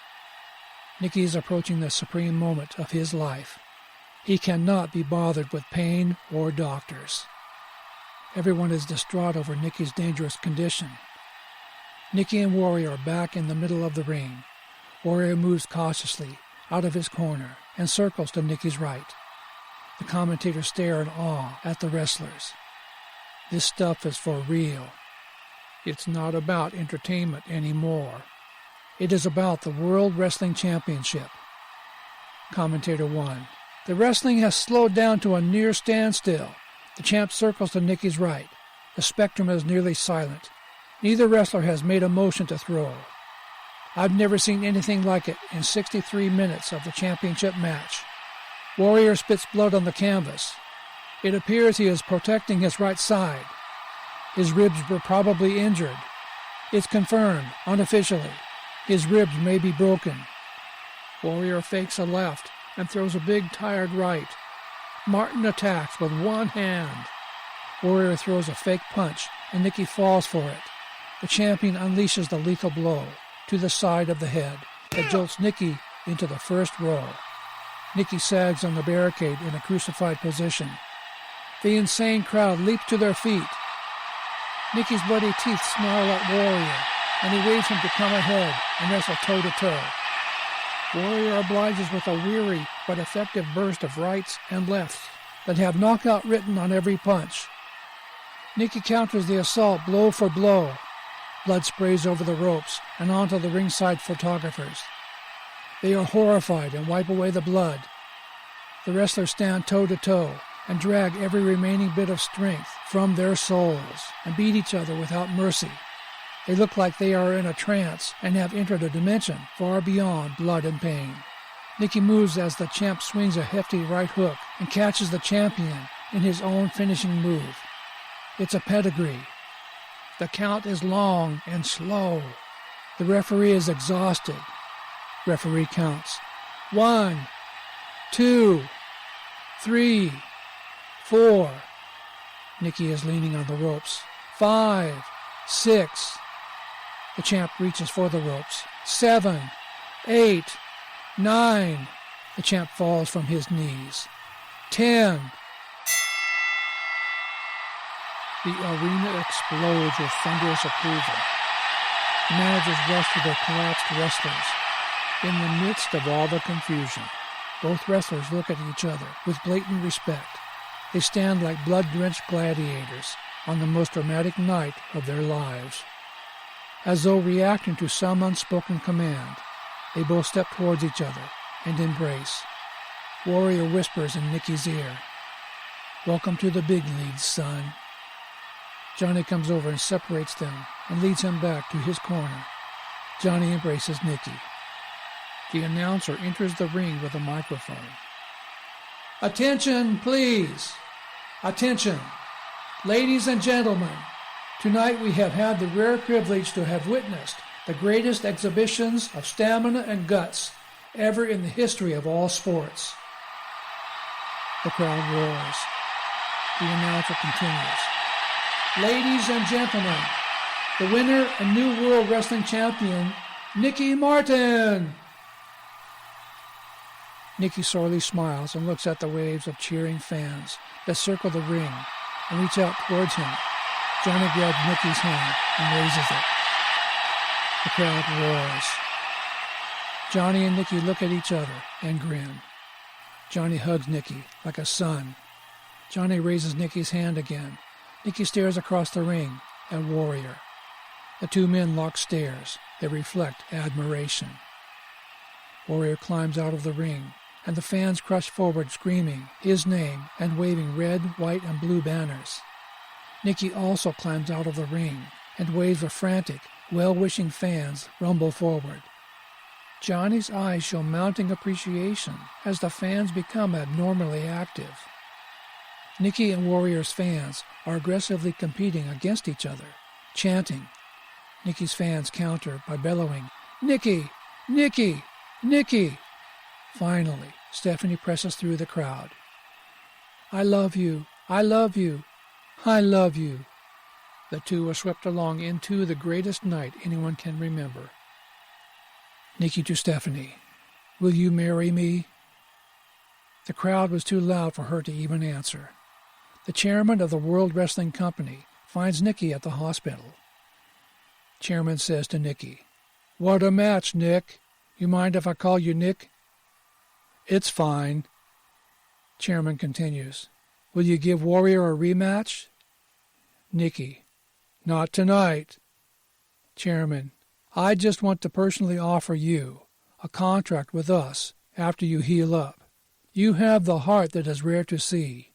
Nikki is approaching the supreme moment of his life. He cannot be bothered with pain or doctors. Everyone is distraught over Nikki's dangerous condition. Nikki and Warrior are back in the middle of the ring. Warrior moves cautiously out of his corner and circles to Nikki's right. The commentators stare in awe at the wrestlers. This stuff is for real. It's not about entertainment anymore. It is about the World Wrestling Championship. Commentator 1. The wrestling has slowed down to a near standstill. The champ circles to Nikki's right. The spectrum is nearly silent. Neither wrestler has made a motion to throw. I've never seen anything like it in 63 minutes of the championship match. Warrior spits blood on the canvas. It appears he is protecting his right side. His ribs were probably injured. It's confirmed, unofficially. His ribs may be broken. Warrior fakes a left and throws a big tired right. Martin attacks with one hand. Warrior throws a fake punch, and Nikki falls for it. The champion unleashes the lethal blow to the side of the head that jolts Nikki into the first row. Nikki sags on the barricade in a crucified position. The insane crowd leaps to their feet. Nikki's bloody teeth snarl at Warrior, and he waves him to come ahead and wrestle toe-to-toe. Warrior obliges with a weary but effective burst of rights and lefts that have knockout written on every punch. Nikki counters the assault blow for blow. Blood sprays over the ropes and onto the ringside photographers. They are horrified and wipe away the blood. The wrestlers stand toe-to-toe and drag every remaining bit of strength from their souls and beat each other without mercy. They look like they are in a trance and have entered a dimension far beyond blood and pain. Nicky moves as the champ swings a hefty right hook and catches the champion in his own finishing move. It's a pedigree. The count is long and slow. The referee is exhausted. Referee counts. 1, 2, 3, 4. Nicky is leaning on the ropes. 5, 6. The champ reaches for the ropes. 7, 8, 9. The champ falls from his knees. 10. The arena explodes with thunderous approval. The managers rush to their collapsed wrestlers. In the midst of all the confusion, both wrestlers look at each other with blatant respect. They stand like blood-drenched gladiators on the most dramatic night of their lives. As though reacting to some unspoken command, they both step towards each other and embrace. Warrior whispers in Nicky's ear, "Welcome to the big leagues, son." Johnny comes over and separates them and leads him back to his corner. Johnny embraces Nicky. The announcer enters the ring with a microphone. "Attention, please. Attention. Ladies and gentlemen, tonight we have had the rare privilege to have witnessed the greatest exhibitions of stamina and guts ever in the history of all sports." The crowd roars. The announcer continues. "Ladies and gentlemen, the winner and new World Wrestling Champion, Nicky Martin." Nicky sorely smiles and looks at the waves of cheering fans that circle the ring and reach out towards him. Johnny grabs Nicky's hand and raises it. The crowd roars. Johnny and Nicky look at each other and grin. Johnny hugs Nicky like a son. Johnny raises Nicky's hand again. Nicky stares across the ring at Warrior. The two men lock stares that reflect admiration. Warrior climbs out of the ring, and the fans crush forward screaming his name and waving red, white, and blue banners. Nicky also climbs out of the ring, and waves of frantic, well-wishing fans rumble forward. Johnny's eyes show mounting appreciation as the fans become abnormally active. Nicky and Warrior's fans are aggressively competing against each other, chanting. Nicky's fans counter by bellowing, "Nicky! Nicky! Nicky!" Finally, Stephanie presses through the crowd. "I love you! I love you! I love you!" The two are swept along into the greatest night anyone can remember. Nicky to Stephanie, "Will you marry me?" The crowd was too loud for her to even answer. The chairman of the World Wrestling Company finds Nicky at the hospital. Chairman says to Nicky, "What a match, Nick. You mind if I call you Nick?" "It's fine." Chairman continues, "Will you give Warrior a rematch?" Nicky, "Not tonight." Chairman, "I just want to personally offer you a contract with us after you heal up. You have the heart that is rare to see.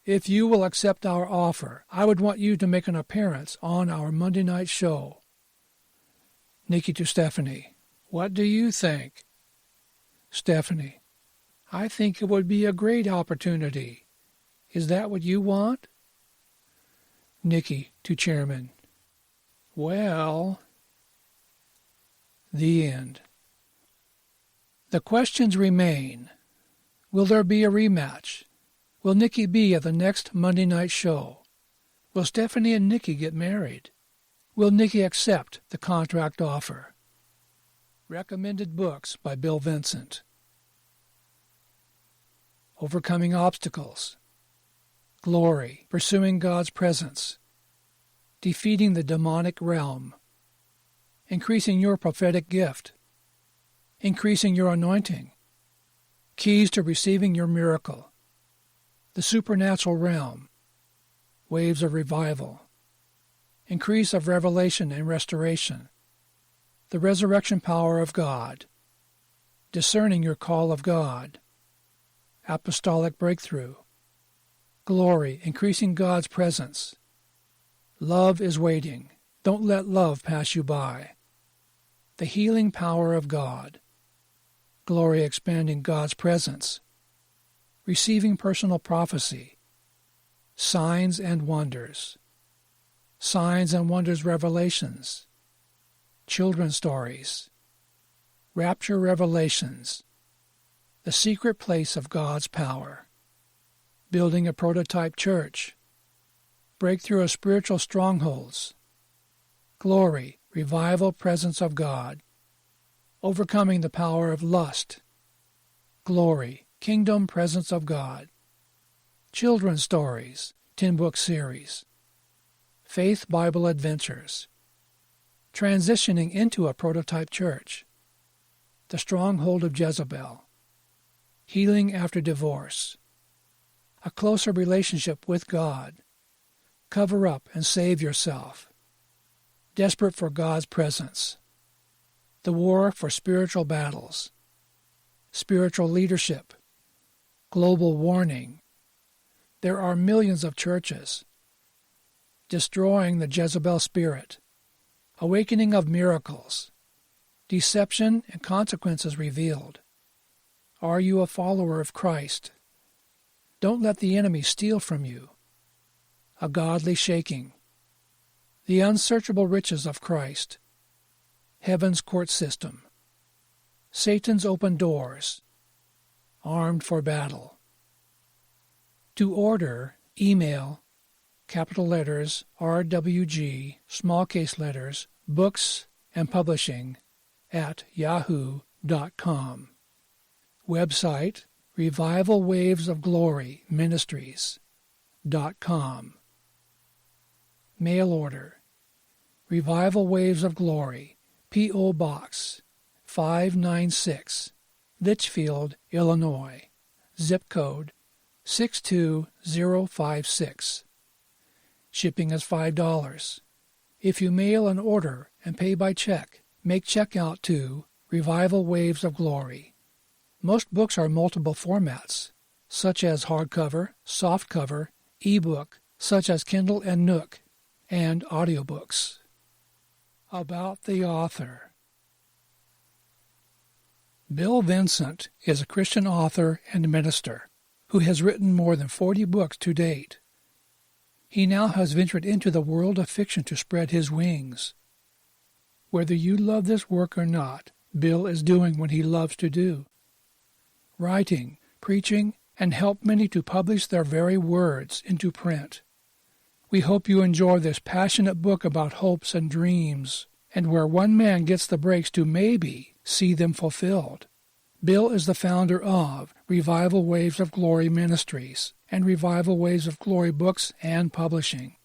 If you will accept our offer, I would want you to make an appearance on our Monday night show." Nicky to Stephanie, "What do you think?" Stephanie, "I think it would be a great opportunity. Is that what you want?" Nicky to Chairman, "Well..." The end. The questions remain. Will there be a rematch? Will Nicky be at the next Monday night show? Will Stephanie and Nicky get married? Will Nicky accept the contract offer? Recommended books by Bill Vincent. Overcoming Obstacles. Glory, Pursuing God's Presence. Defeating the Demonic Realm. Increasing Your Prophetic Gift. Increasing Your Anointing. Keys to Receiving Your Miracle. The Supernatural Realm. Waves of Revival. Increase of Revelation and Restoration. The Resurrection Power of God. Discerning Your Call of God. Apostolic Breakthrough. Glory, Increasing God's Presence. Love is Waiting. Don't let love pass you by. The healing power of God. Glory expanding God's presence. Receiving personal prophecy. Signs and wonders. Signs and wonders revelations. Children's stories. Rapture revelations. The secret place of God's power. Building a prototype church. Breakthrough of spiritual strongholds. Glory, revival presence of God. Overcoming the power of lust. Glory, kingdom presence of God. Children's stories, 10-book series. Faith Bible adventures. Transitioning into a prototype church. The stronghold of Jezebel. Healing after divorce. A closer relationship with God. Cover up and save yourself. Desperate for God's presence. The war for spiritual battles. Spiritual leadership. Global warning. There are millions of churches. Destroying the Jezebel spirit. Awakening of miracles. Deception and consequences revealed. Are you a follower of Christ? Don't let the enemy steal from you. A godly shaking. The unsearchable riches of Christ. Heaven's court system. Satan's open doors. Armed for battle. To order, email, capital letters, RWG, small case letters, books and publishing, @yahoo.com. Website, Revival Waves of Glory Ministries.com. Mail order, Revival Waves of Glory, P.O. Box 596, Litchfield, Illinois, zip code 62056. Shipping is $5. If you mail an order and pay by check, make check out to Revival Waves of Glory. Most books are multiple formats, such as hardcover, softcover, ebook, such as Kindle and Nook, and audiobooks. About the author. Bill Vincent is a Christian author and minister who has written more than 40 books to date. He now has ventured into the world of fiction to spread his wings. Whether you love this work or not, Bill is doing what he loves to do. Writing, preaching, and help many to publish their very words into print. We hope you enjoy this passionate book about hopes and dreams, and where one man gets the breaks to maybe see them fulfilled. Bill is the founder of Revival Waves of Glory Ministries and Revival Waves of Glory Books and Publishing.